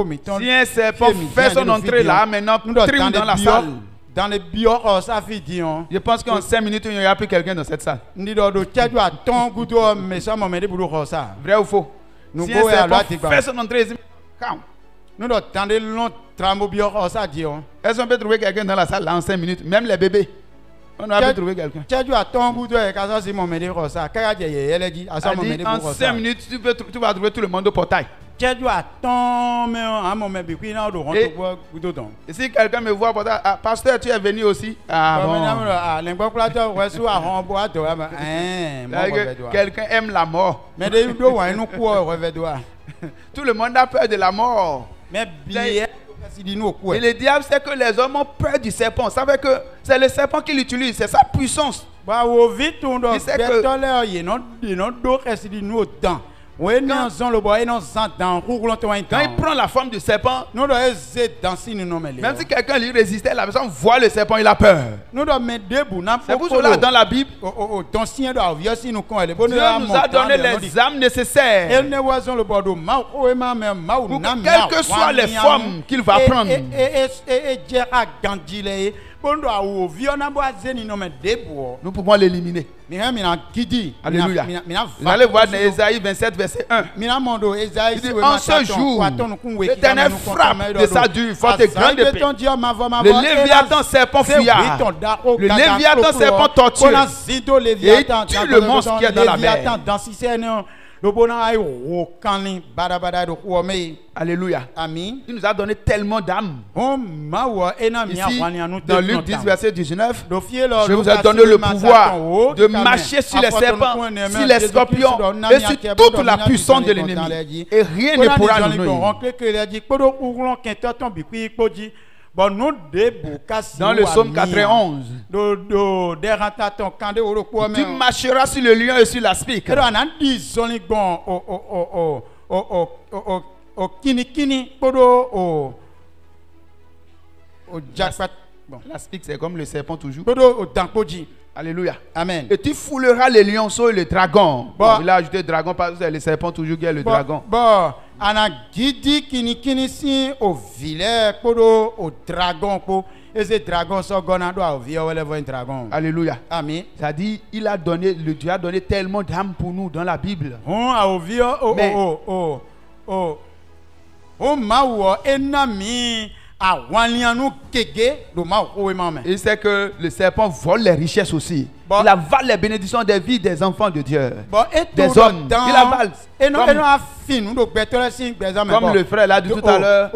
si un serpent fait son entrée là, maintenant, trim dans la salle. dans les bio ça fait dire Je pense qu'en 5 minutes, il n'y aura plus quelqu'un dans cette salle. ni do tchadu a ton goudou mais ça m'a mené pour ça Vrai ou faux? Nous Si un go à serpent la fait son entrée ici, calme. nous do tande long trambo bio ça dire Est-ce qu'on peut trouver quelqu'un dans la salle là en 5 minutes? Même les bébés. On a pu trouver quelqu'un. tchadu a ton goudou et ça c'est mon mené pour ça kaya je elle dit à ça Elle mon dit, mené en pour 5 ça minutes, tu vas trouver tout le monde au portail. tchadu a ton mais à mon mené puis na do Et- rentre goudou donc Et si quelqu'un me voit au portail, ah, pasteur, tu es venu aussi. Ah bon bon. ah l'engbo plateau ouais sous à rombo à toi hein C'est-à-dire que quelqu'un aime la mort. mais de do ouais nous quoi revêt doigt Tout le monde a peur de la mort. mais bien si dit nous quoi Et le diable sait que les hommes ont peur du serpent. Ça veut que c'est le serpent qu'il utilise, c'est sa puissance. bah au vite on doit Il sait que- faire là il non do reste dit nous autant ouais non son le boy non sans dans roulant toi Quand il prend la forme du serpent, nous doit essayer danser nous non mais même si quelqu'un lui résistait, la personne voit le serpent, il a peur. nous doit mettre debout n'a C'est pour cela dans la Bible, ton sien doit vieux si nous quand elle est bonne Dieu nous a donné les âmes nécessaires elle ne voit le bordeaux ma ou ma mère ma ou pour na que, quelles que soient les formes qu'il va prendre. et Gérard Gandilé bon doit ou vieux na bois zeni non mais debout Nous pouvons l'éliminer. mina mina gidi Alléluia. mina Vous allez voir dans Ésaïe 27, verset 1. mina mondo Esaïe Il dit, en ce jour, l'Éternel frappe de sa dure forte et grande épée. Le Léviathan serpent fuyard. Le Léviathan serpent tortueux. Et il tue le monstre qui est dans la mer. Alléluia. Amen. Il nous a donné tellement d'âmes. Ici, dans Luc 10, verset 19, je vous ai donné le pouvoir de marcher sur les serpents, sur les scorpions et sur toute la puissance de l'ennemi. Et rien ne pourra nous nuire. Dans le psaume 91, tu marcheras sur le lion et sur l'aspic. L'aspic, c'est comme le serpent toujours. Alléluia. Amen. Et tu fouleras les lionceaux et les dragons. Bon. Bon, il a ajouté dragon parce que c'est le serpent toujours qui est le dragon. Bon, ana gidi kini si au vilain podo au dragon po et ce dragon so gona do au vieux wele un dragon. Alléluia. Amen. Ça dit, il a donné, le Dieu a donné tellement d'âmes pour nous dans la Bible. On a au vieux Mais- ma wo enami a wanianu kege do ma o we mame. Il sait que le serpent vole les richesses aussi. Bon. Il avale les bénédictions des vies des enfants de Dieu. Bon et Des hommes. Il avale. et non Comme- a fin nous do better sin exemple. Comme le frère l'a dit tout à l'heure.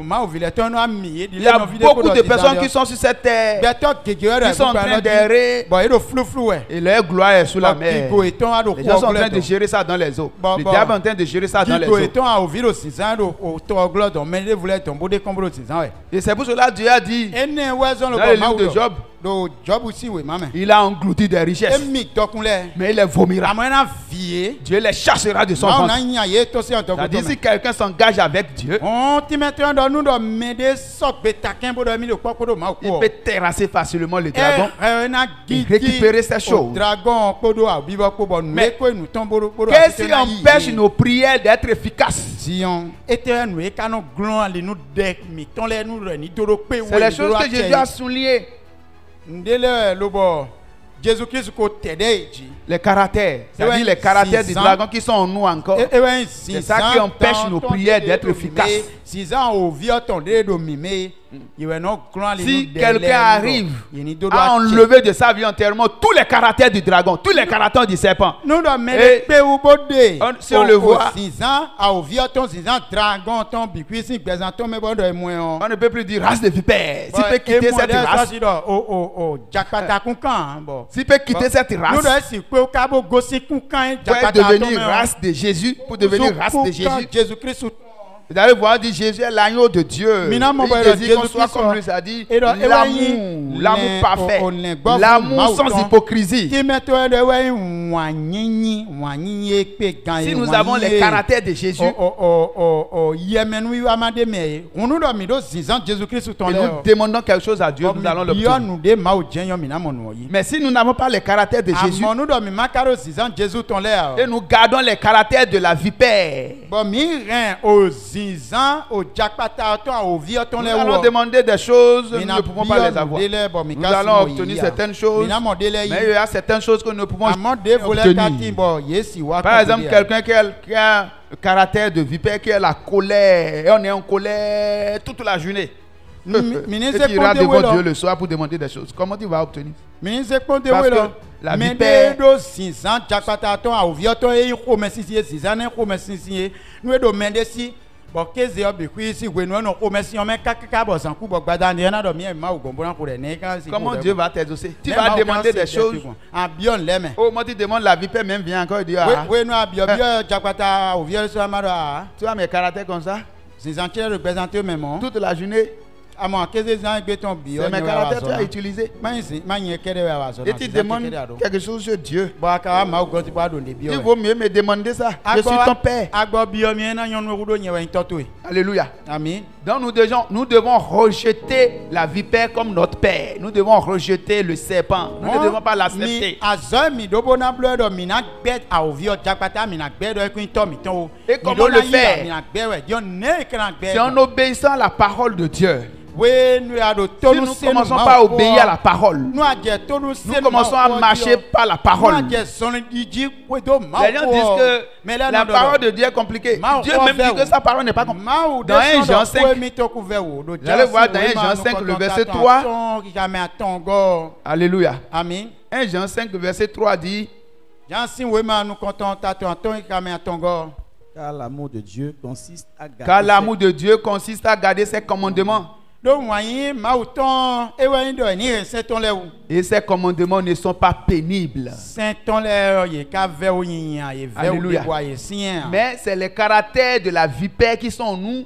Ma o vilain ton a mi Il y a beaucoup de personnes qui sont sur cette terre, qui sont en train d'errer. Bon, il flou flou Et leur gloire est sous la mer. Les gens sont en train de gérer. gérer ça dans les eaux. Bon, Le bon. diable est en train de gérer ça dans les Kigo eaux. étant à ouvrir au 6 ans au toglo donc mais il voulait tomber des combos 6 ans. Et c'est pour cela que Dieu a dit, Et ne oison le dans le livre de Job, do job aussi oui maman. il a englouti des Et richesses, mi dokunle. mais il les vomira. Amena vie. Dieu les chassera de son Ma on ventre. a nyaye to se en to C'est-à-dire, si quelqu'un s'engage avec Dieu, on ti mettre dans nous do mede sok betakin bo do mi le poko do ma il ko. peut terrasser facilement le dragon. na et récupérer ses choses. Dragon kodo a bibo ko bon Mais- mais ko nous tombo bo do. Qu'est-ce qui empêche nos prières d'être efficaces? Zion était nous et canon glon ali nous dek mi ton le nous ni doro pe C'est les choses que Jésus a soulignées. ndele lobo Jésus-Christ ko tede ji. Les caractères, c'est-à-dire Ouais, les caractères du 6 ans. dragon qui sont en nous encore. C'est ça qui empêche nos prières d'être efficaces. 6 ans au vieux ton de domimé. Si quelqu'un arrive à enlever de sa vie entièrement tous les caractères du dragon, tous les caractères du serpent, nous doit Et mettre ou bodé. si on le voit, 6 ans au vieux ton 6 ans dragon ton bicuit si présentant mais bon de moins. on ne peut plus dire race de vipère. S'il peut quitter cette race, Jakpata kunkan bon. s'il peut quitter cette Nous race, doit si ko kabo gosi kunkan pour Jakpata devenir race de Jésus, pour devenir race de Jésus. Jésus-Christ. Vous allez voir, dit Jésus est l'agneau de Dieu. Mina mo Il boy, désire qu'on soit Jésus-Christ, comme lui, ça dit et donc, l'amour, l'amour les- parfait, on les gomme, l'amour sans mauton. hypocrisie. Qui met toi de ouais wanyi pe gan. Si nous avons les caractères de Jésus, Yemen oui amade me. On nous doit mi do 6 ans Jésus-Christ ton et là. nous demandons quelque chose à Dieu, nous allons l'obtenir. nous de ma o jenyo mina mon yi. Mais si nous n'avons pas les caractères de Jésus, Nous doit mi makaro 6 ans Jésus ton là. et nous gardons les caractères de la vipère, Bon mi rien au 6 ans au Jakpata ton au vieux ton nous là. allons demander des choses, nous ne pouvons pas les avoir. Nous allons obtenir certaines choses, mais il y a certaines choses que nous ne pouvons pas obtenir. Par exemple, quelqu'un qui a le caractère de vipère, qui a la colère, et on est en colère toute la journée. Et qui ira devant Dieu le soir pour demander des choses. Comment tu vas obtenir? Parce que la vipère, do 6 ans Jakpata ton au vieux ton e ko mesisi 6 ans ko mesisi nous do mende si bon keze obi ku si we no ko mesisi o me kakaka bo san ku bo gbada ni na do mi e ma ogombo na ko re ne kan si. comment Dieu va t'exaucer? Tu vas demander des choses. Abion leme. Oh, moi tu demandes la vipère, même vient encore et dit ah, We no abio Jakpata au vieux so amaro ah. tu as mes caractères comme ça 6 ans tu représenter même. toute la journée. À moi 15 ans gbe ton bio. C'est mes caractères que tu as utilisés. Et tu demandes quelque chose sur Dieu. Il vaut mieux me demander ça. Je suis ton père. Alléluia. Amen. Donc nous devons rejeter la vipère comme notre père. Nous devons rejeter le serpent. Nous ne devons pas l'accepter. Et comment le faire? C'est en obéissant à la parole de Dieu. Si nous ne commençons pas à obéir à la parole, nous commençons à marcher par la parole. Les gens disent que la parole de Dieu est compliquée. Dieu même dit que sa parole n'est pas compliquée. Dans 1 Jean 5, vous allez voir dans 1 Jean 5, le verset 3. Alléluia. Amen. 1 Jean 5, le verset 3 dit, Car l'amour de Dieu consiste à garder. car l'amour de Dieu consiste à garder ses commandements. Et ces commandements ne sont pas pénibles. Alléluia. Mais c'est les caractères de la vipère qui sont en nous.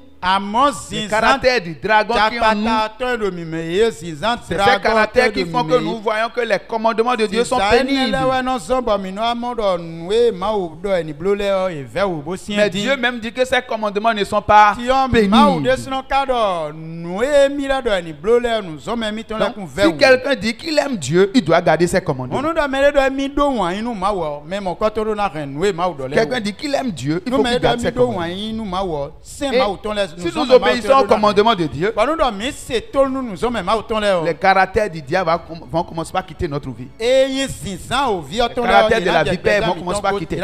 Les caractères du dragon qui sont en nous. C'est ces caractères qui font que nous voyons que les commandements de Dieu sont pénibles. Mais Dieu même dit que ces commandements ne sont pas pénibles. Donc, si quelqu'un dit qu'il aime Dieu, il doit garder ses commandements. Quelqu'un dit qu'il aime Dieu, il faut qu'il garde ses commandements. Si nous obéissons au commandement de Dieu, les caractères du diable vont commencer par quitter notre vie. Les caractères de la vipère vont commencer par quitter.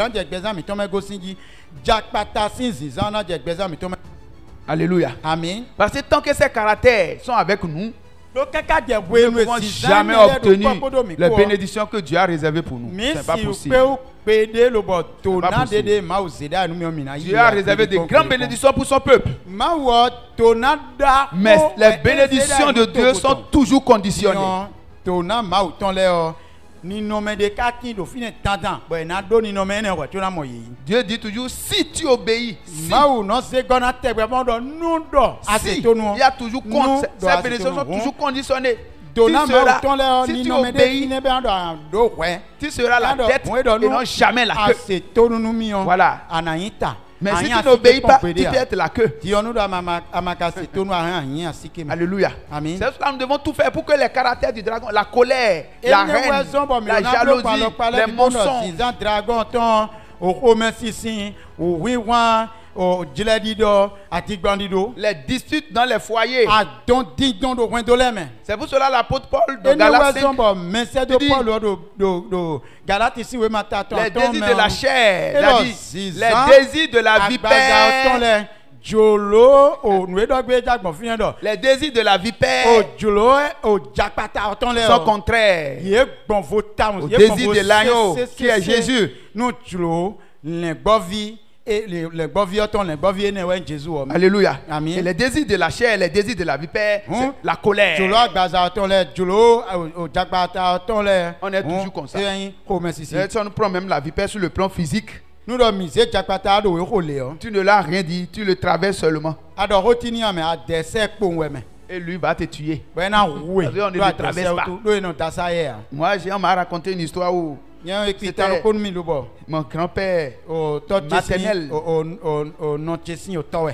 Alléluia. Amen. Parce que tant que ces caractères sont avec nous, nous ne pouvons jamais obtenir les bénédictions que Dieu a réservées pour nous. Ce n'est pas possible. Dieu a réservé de grandes bénédictions pour son peuple. Mais les bénédictions de Dieu sont toujours conditionnées. Dieu dit toujours, si tu obéis, si. Il y a toujours ces bénédictions sont toujours conditionnées. Si tu obéis, tu seras la tête et non jamais la queue. Voilà. Mais si tu n'obéis pas, tu peux être la queue. Alléluia. C'est ça, nous devons tout faire pour que les caractères du dragon, la colère, la haine, la jalousie, les mensonges, o jiledido ati gbandido les disputes dans les foyers. adon dindon do wen do leme C'est pour cela l'apôtre Paul de ene Galates 5, wezon bo mense do dit- Paul do Galati si we mata ton les désirs de la chair, Et il a le dit, zizan, les désirs de la agbaza ton vipère, le jolo o nwe do gbe jagbon fiyan do les désirs de la o vipère jolo o jakpata ton le sont contraires ye gbon vo tam au désir de l'agneau qui est Jésus. nous jolo le gbovi et le gbovi ton le gbovi ne we Jésus o Alléluia. Amen. Et les désirs de la chair, les désirs de la vipère, c'est Hein? la colère. jolo agbaza ton le jolo o jakpata ton le On est toujours comme ça. ko merci si Si on prend même la vipère sur le plan physique, nous do mise jakpata do we ko le o tu ne l'as rien dit, tu le traverses seulement. ado rotini ame adese po we me Et lui va te tuer. bena we Parce qu'on ne do le traverse adese pas. do no dasa ye Moi, on m'a raconté une histoire où yan C'était- ekita ko mi lo bo mon grand-père, o to Maternel. jesi o no jesi o towe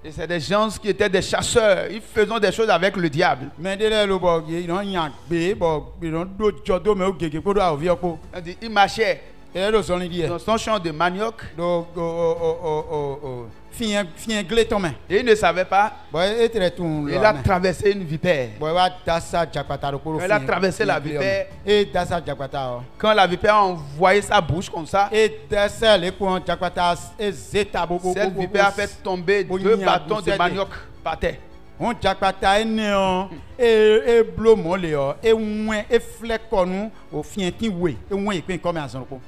et c'est des gens qui étaient des chasseurs, ils faisaient des choses avec le diable. mais de le bo ye no yan gbe bo bi no do jodo me o gege ko do a vi opo On dit, il marchait e do so ni die dans son champ de manioc do o fien gleton me et il ne savait pas. bo e tre tun Il lo a me traversé une vipère. bo wa dasa jakpata do ko Il a traversé la vipère. e dasa jakpata o Quand la vipère a envoyé sa bouche comme ça, e dasa le ko jakpata e zeta bo cette vipère a fait tomber deux bâtons de manioc par terre. on jakpata ene o e blo mo le o e wen e flekonu o fien tin we e wen ipin comme azonpo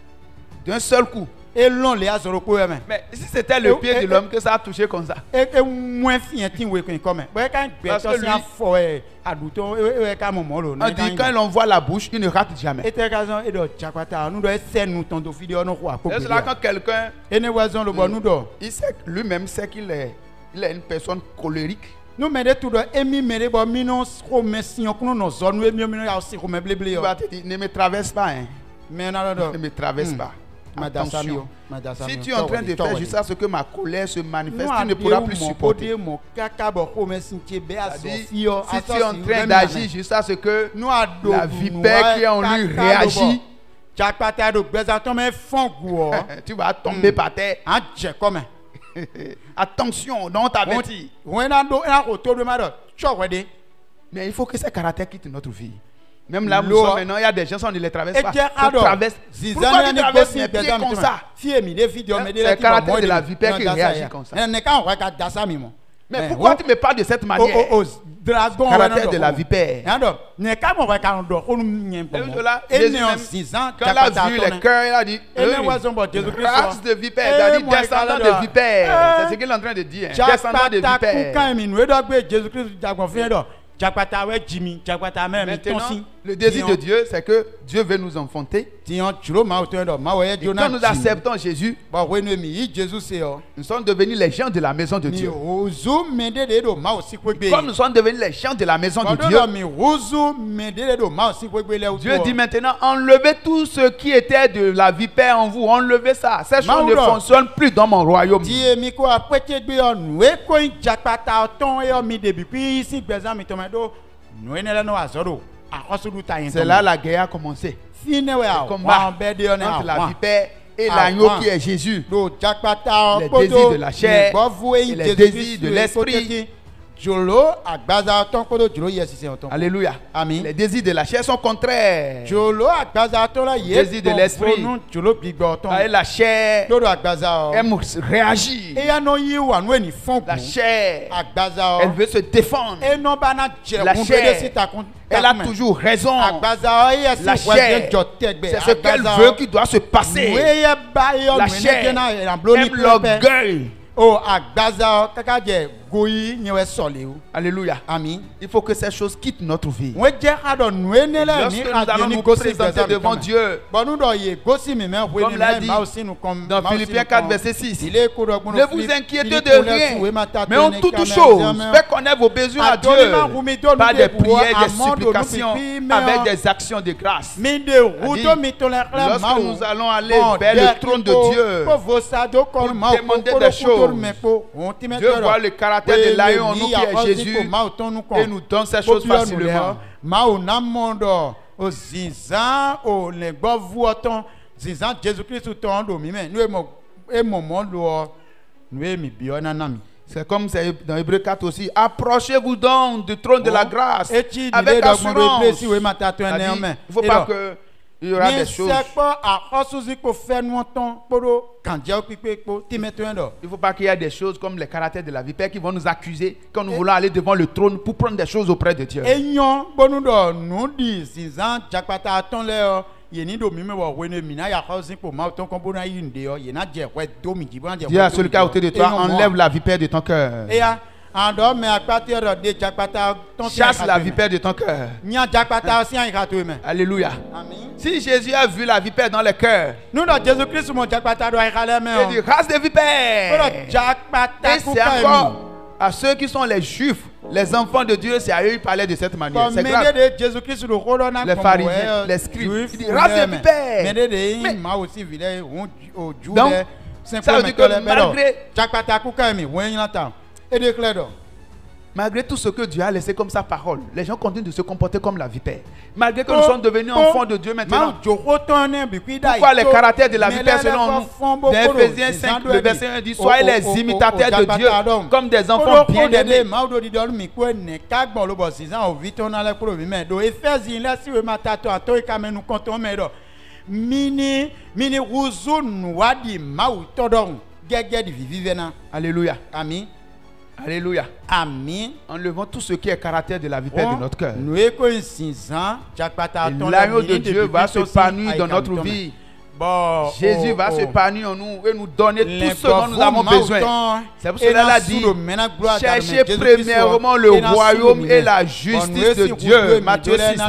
D'un seul coup. e lon le azonpo e me Mais si c'était le pied de l'homme que ça a touché comme ça, e wen fien tin we ipin comme bo e kan gbe Parce to que si lui- afor e aduto e ka mo lo on dit quand il envoie la bouche, il ne rate jamais. e te ka zon e do jakpata nu do e se nu ton do video no ko C'est cela quand quelqu'un, e ne wazon lo bo nu do il sait lui-même sait qu'il est une personne colérique. nu me de tu do emi me de bo mi no ko me sion kuno no zonu e mi no ya si ko me bleble Il yo va te dire, ne me traverse pas, hein. me na do Ne me traverse pas. Attention. Si tu es en train de faire juste à ce que ma colère se manifeste, tu ne pourras plus supporter. C'est-à-dire, si tu es en train d'agir juste à ce que la vipère qui est en lui réagit, tu vas tomber par terre. Attention, non t'avertis. Mais il faut que ces caractères quittent notre vie. Même là où nous sommes maintenant, il y a des gens, on ne les traverse pas. On traverse. Pourquoi tu traverses mes pieds comme ça? C'est le caractère de la vipère qui réagit comme ça. Mais pourquoi tu me parles de cette manière? Caractère de la vipère. Et là, Jésus même, quand il a vu les cœurs, il a dit, race de vipère, il a dit descendant de vipère. C'est ce qu'il est en train de dire. Descendant de vipère. Maintenant, le désir de Dieu, c'est que Dieu veut nous enfanter. Et quand nous acceptons Jésus, nous sommes devenus les gens de la maison de Dieu. Comme nous sommes devenus les gens de la maison de Dieu, Dieu dit maintenant, enlevez tout ce qui était de la vipère en vous, enlevez ça. Ces choses ne fonctionnent plus dans mon royaume. C'est là la guerre a commencé. Le combat entre la vipère et l'agneau qui est Jésus. Les désirs de la chair et les désirs de l'esprit. Alléluia. Amen. Les désirs de la chair sont contraires. Désir de l'esprit. Et la chair aime réagir. La chair, elle veut se défendre. La chair, elle a toujours raison. La chair, c'est ce qu'elle veut qui doit se passer. La chair aime l'orgueil. Alléluia. Amen. Il faut que ces choses quittent notre vie. Lorsque nous allons nous présenter devant Dieu, comme l'a dit dans Philippiens 4, verset 6, ne vous inquiétez de rien, mais en toutes choses, faites connaître vos besoins à Dieu par des prières, des supplications, avec des actions de grâce. Lorsque nous allons aller vers le trône de Dieu pour demander des choses, Dieu voit le caractère de l'agneau en nous qui est Jésus et nous donne ces choses facilement. nous e mi bio na nami C'est comme c'est dans Hébreux 4 aussi. Approchez-vous donc du trône de la grâce et tu avec dis assurance. donc si we mata to C'est-à-dire, ne il ne faut pas que il y aura des choses. Il ne faut pas qu'il y ait des choses comme les caractères de la vipère qui vont nous accuser quand nous voulons aller devant le trône pour prendre des choses auprès de Dieu. Dis à celui qui est à côté de toi, enlève la vipère de ton cœur. Chasse la vipère de ton cœur. Alléluia. Si Jésus a vu la vipère dans le cœur, il dit race de vipères. Et c'est encore à ceux qui sont les juifs, les enfants de Dieu, c'est à eux qu'il parlait de cette manière. C'est grave. Les pharisiens, les scribes, il dit race de vipères. Donc, ça veut dire que malgré tout ce que Dieu a laissé comme sa parole, les gens continuent de se comporter comme la vipère. Malgré que nous sommes devenus enfants de Dieu maintenant, pourquoi les caractères de la vipère selon nous? Dans Éphésiens 5, le verset 1 dit, soyez les imitateurs de Dieu comme des enfants bien-aimés. Alléluia. Amen. Alléluia. Amen. Enlevons tout ce qui est caractère de la vipère de notre cœur. Et l'agneau de Dieu va se s'épanouir dans notre vie. Jésus va se s'épanouir en nous et nous donner tout ce dont nous avons besoin. C'est pour cela qu'il a dit, cherchez premièrement le royaume et la justice de Dieu. Matthieu 6.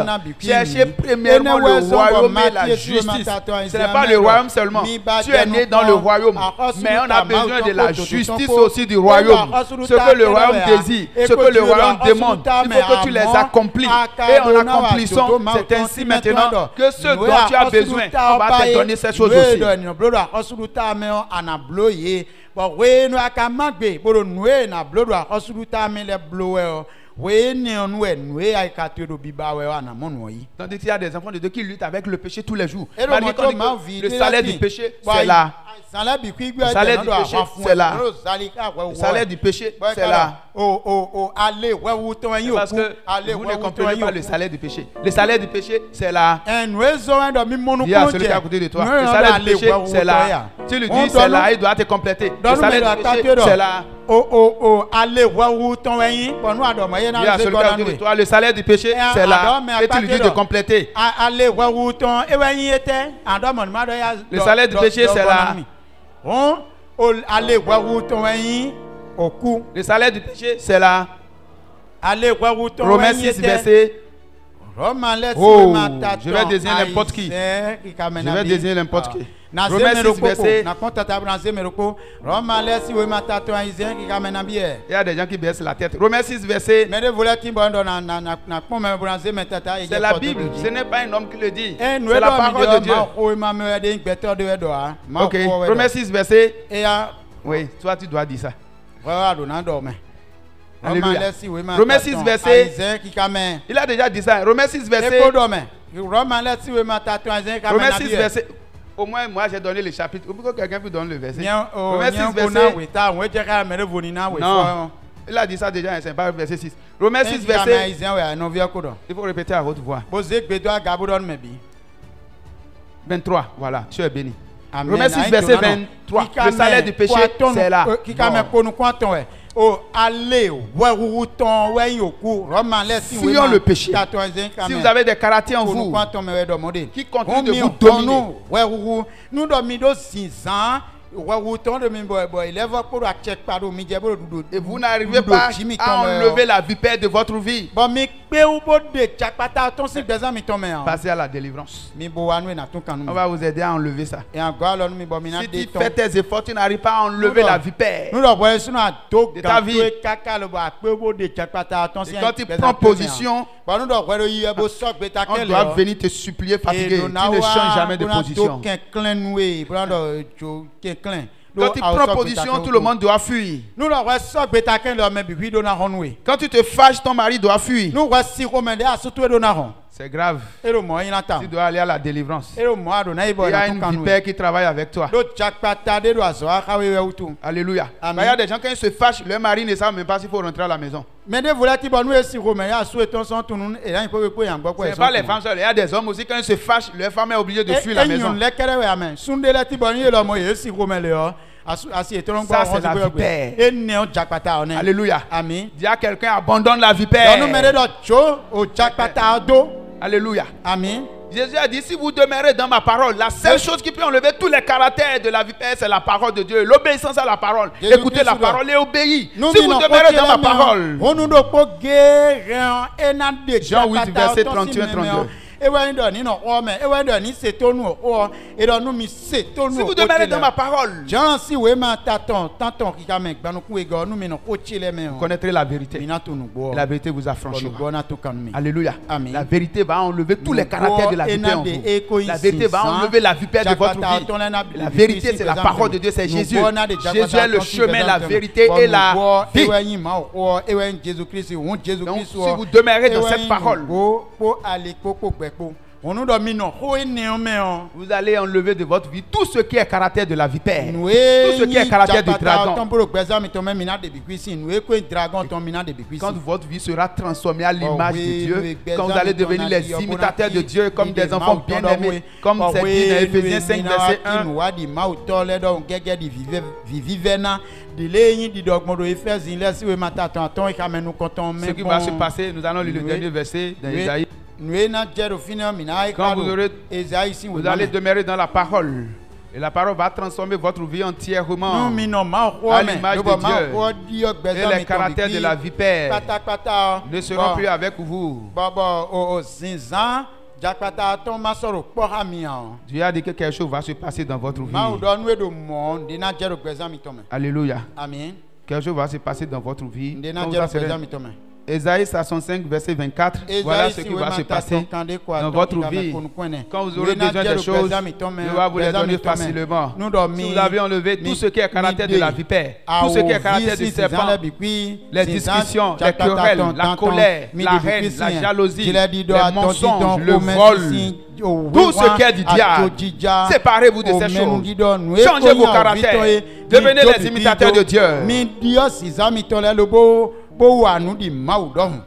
Cherchez premièrement le royaume et la justice. Ce n'est pas le royaume seulement. Tu es né dans le royaume. Mais on a besoin de la justice aussi du royaume. Ce que le royaume désire, ce que le royaume demande, il faut que tu les accomplis. Et en accomplissant, c'est ainsi maintenant que ce dont tu as besoin, on va te donner ces choses aussi. Tandis qu'il y a des enfants de Dieu qui luttent avec le péché tous les jours. Malgré qu'on dit que le salaire du péché, c'est là. Le salaire du péché, c'est là. Le salaire du péché, c'est là. Parce que vous ne comprenez pas le salaire du péché. Le salaire du péché, c'est là. Il y a celui qui est à côté de toi. Le salaire du péché, c'est là. Tu lui dis, c'est là, il doit te compléter. Le salaire du péché, c'est là. Il y a celui qui est à côté de toi. Le salaire du péché, c'est là. Et tu lui dis de compléter. Le salaire du péché, c'est là. Le salaire du péché, c'est là. Romains 6, verset. Oh, je vais désigner n'importe qui. Je vais désigner n'importe qui. Romains 6, verset. Il y a des gens qui baissent la tête. Romains 6, verset. C'est la Bible, ce n'est pas un homme qui le dit. C'est la parole de Dieu. Ok, Romains 6, verset. Oui, toi tu dois dire ça. Alléluia. Romains 6, verset. Il a déjà dit ça. Romains 6, verset. Romains 6, verset. Au moins, moi j'ai donné le chapitre. Pourquoi quelqu'un peut donner le verset? Romains 6, verset. Non. Il a dit ça déjà, c'est pas verset 6. Romains 6, verset. Il faut répéter à haute voix. 23, voilà, tu es béni. Romains 6, verset 23. Le salaire du péché, c'est là. Fuyons le péché. Si vous avez des caractères en vous qui continuent de vous dominer, et vous n'arrivez pas à enlever la vipère de votre vie, passez à la délivrance. On va vous aider à enlever ça. Si tu fais tes efforts, tu n'arrives pas à enlever la vipère de ta vie. Et quand tu prends position, on doit venir te supplier fatigué. Tu ne changes jamais de position. Quand tu prends position, tout le monde doit fuir. Quand tu te fâches, ton mari doit fuir. C'est grave. et le moyen là-dedans. Tu dois aller à la délivrance. Et le moyen de naïbo Il y a une vipère qui travaille avec toi. L'autre jackpata de l'oiseau à Kawe ou tout. Alléluia. Amen. Il y a des gens quand ils se fâchent, leur mari ne savent même pas s'il faut rentrer à la maison. Mais de voilà qui bon nous si romain a souhaité son tout nous et là il peut en quoi. Ce n'est pas les femmes seules. Il y a des hommes aussi quand ils se fâchent, leur femme est obligée de fuir la maison. Les kere amen. Sunde la ti bon le moyen si romain le asi eton Ça, c'est la vipère. Et néo jackpata on est. Alléluia. Amen. Dis à quelqu'un abandonne la vipère. Nous mène dans cho au jackpata do. Alléluia. Amen. Jésus a dit, si vous demeurez dans ma parole, la seule chose qui peut enlever tous les caractères de la vipère, c'est la parole de Dieu. L'obéissance à la parole. Jésus Écoutez la Christ, parole et obéissez. Nous Si vous demeurez dans ma parole. On nous doit pas guérir et Jean 8, verset 31-32. Et ouais, ni non, mais et ouais, ni c'est ton nous, et dans nous, c'est ton nous. Si vous demeurez dans ma parole, Jean, si oui, ma taton qui a mis, ben nous, nous, mais nous, vous connaîtrez la vérité. Et la vérité vous affranchira. Alléluia. Amen. La vérité va enlever tous les caractères de la vipère en vous. La vérité va enlever la vipère de votre vie. La vérité, c'est la parole de Dieu, c'est Jésus. Jésus est le chemin, la vérité et la vie. Donc, si vous demeurez dans cette parole, vous allez enlever de votre vie tout ce qui est caractère de la vipère, tout ce qui est caractère du dragon. Quand votre vie sera transformée à l'image de Dieu, quand vous allez devenir les imitateurs de Dieu comme des enfants bien-aimés, comme c'est dit dans Ephésiens 5, verset 1. Ce qui va se passer, nous allons lire le dernier verset dans Isaïe. Quand vous allez demeurer dans la parole, et la parole va transformer votre vie entièrement à l'image de Dieu. Et les caractères de la vipère ne seront plus avec vous. Dieu a dit que quelque chose va se passer dans votre vie. Alléluia. Amen. Quelque chose va se passer dans votre vie. Ésaïe 65, verset 24. Voilà ce qui va se passer dans votre vie. Quand vous aurez besoin des choses, Dieu va vous les donner facilement. Si vous avez enlevé tout ce qui est caractère de la vipère, tout ce qui est caractère du serpent, les discussions, les querelles, la colère, la haine, la jalousie, les mensonges, le vol, tout ce qui est du diable, séparez-vous de ces choses. Changez vos caractères. Devenez les imitateurs de Dieu.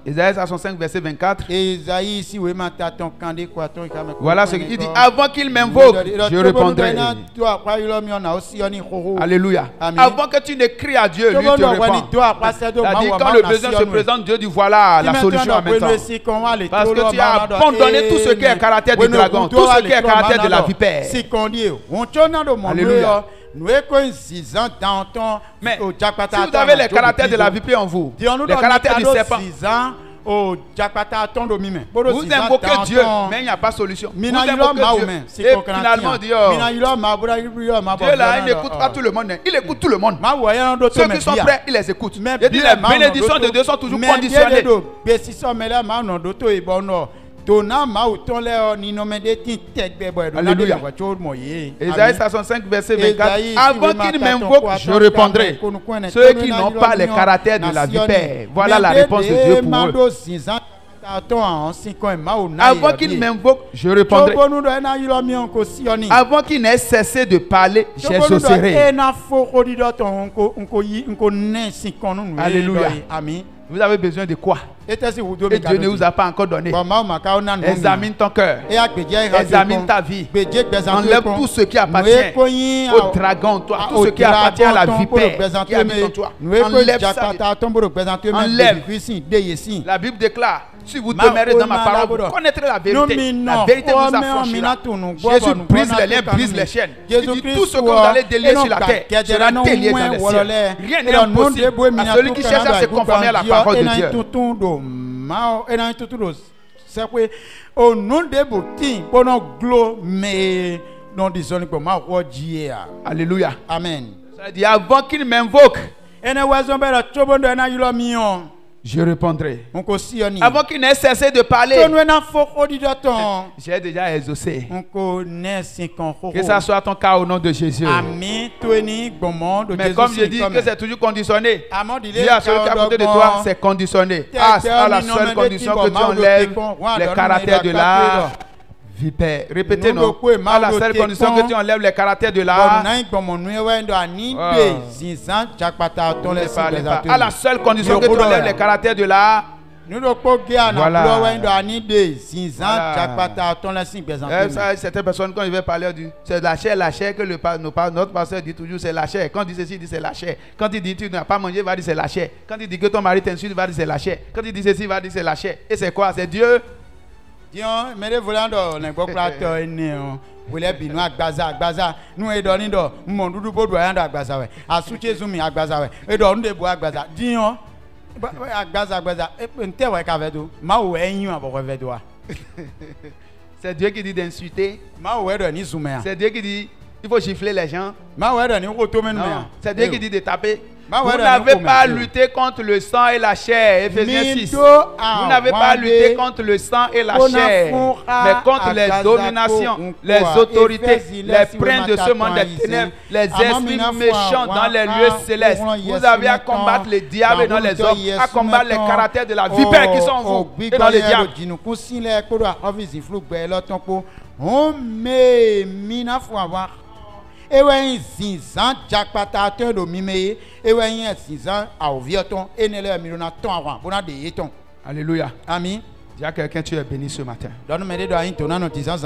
Ésaïe 65, verset 24. Voilà ce qu'il dit. Avant qu'il m'invoque, je répondrai. Alléluia. Avant que tu ne cries à Dieu, lui te répond. C'est-à-dire quand le besoin se présente, Dieu dit voilà la solution en même temps. Parce que tu as abandonné tout ce qui est caractère du dragon, tout ce qui est caractère de la vipère. Alléluia. Mais si vous avez les caractères de la vipère en vous, les caractères du serpent, vous invoquez Dieu, mais il n'y a pas de solution. Vous invoquez Dieu, et finalement Dieu là, il n'écoute pas tout le monde, il écoute tout le monde. Ceux qui sont prêts, il les écoute. Il dit les bénédictions de Dieu sont toujours conditionnées. Alléluia. Ésaïe 65, verset 24. Avant qu'il m'invoque, je répondrai. Ceux qui n'ont pas les caractères de la vipère, voilà la réponse de Dieu pour eux. Avant qu'il m'invoque, je répondrai. Avant qu'il n'ait cessé de parler, j'exaucerai. Alléluia. Vous avez besoin de quoi? Et Dieu ne vous a pas encore donné. Examine ton cœur. Examine ta vie. Enlève tout ce qui appartient au dragon, toi, tout ce qui appartient à la vipère qui habite en toi. Enlève ça. Enlève. La Bible déclare, si vous demeurez dans ma parole, vous connaîtrez la vérité. La vérité vous affranchira. Jésus brise les liens, brise les chaînes. Il dit tout ce que vous allez délier sur la terre sera délié dans les cieux. Rien n'est impossible à celui qui cherche à se conformer à la parole de Dieu. Au nom de Boutin, pour nos glo, mais non disons pour ma roi. Alléluia. Amen. Ça dit avant qu'il m'invoque, Je répondrai. On ko si oni. Avant qu'il n'ait cessé de parler, Ton wena fo odidoton. j'ai déjà exaucé. On ko ne 50 ho. Que ça soit ton cas au nom de Jésus. Amen. Toni gomo de Mais Jésus. comme je dis que c'est toujours conditionné, Amen. dis à celui qui est à côté de toi, c'est conditionné. Ah, c'est la seule condition que tu enlèves les caractères de la vipère. Répétez-nous. À la seule condition que tu enlèves les caractères de la... À la seule condition que tu enlèves les caractères de la... Certaines personnes, quand ils veulent parler, disent c'est la chair que notre pasteur dit toujours, c'est la chair. Quand il dit ceci, il dit c'est la chair. Quand il dit tu n'as pas mangé, il va dire c'est la chair. Quand il dit que ton mari t'insulte, il va dire c'est la chair. Quand il dit ceci, il va dire c'est la chair. Et c'est quoi? C'est Dieu. Dieu, mais voulons ne pas plateau ene o. Wole binu agbaza nu e do ni do mo dudu bodu ayan do agbaza we. Asuche zumi agbaza we. E do nu de bo agbaza. Dieu agbaza nte we ka vedo. Ma wo enyu abo we vedo a. C'est Dieu qui dit d'insulter. Ma wo do ni zume a. C'est Dieu qui dit il faut gifler les gens. Ma wo do ni ko to menu Non, a. c'est Dieu qui dit de taper. Vous n'avez pas lutté contre le sang et la chair. Éphésiens 6. Vous n'avez pas lutté contre le sang et la chair, mais contre les dominations, les autorités, les princes de ce monde des ténèbres, les esprits méchants dans les lieux célestes. Vous avez à combattre les diables dans les hommes, à combattre les caractères de la vipère qui sont en vous et dans les diables. Ewe zinzan jakpata te do mimeye ewe yin zinzan a ovioton enele mirona ton avant bona de yeton. Alléluia. Amen. Dis à quelqu'un tu es béni ce matin. Donne-moi des doigts, ton nom, tes ans,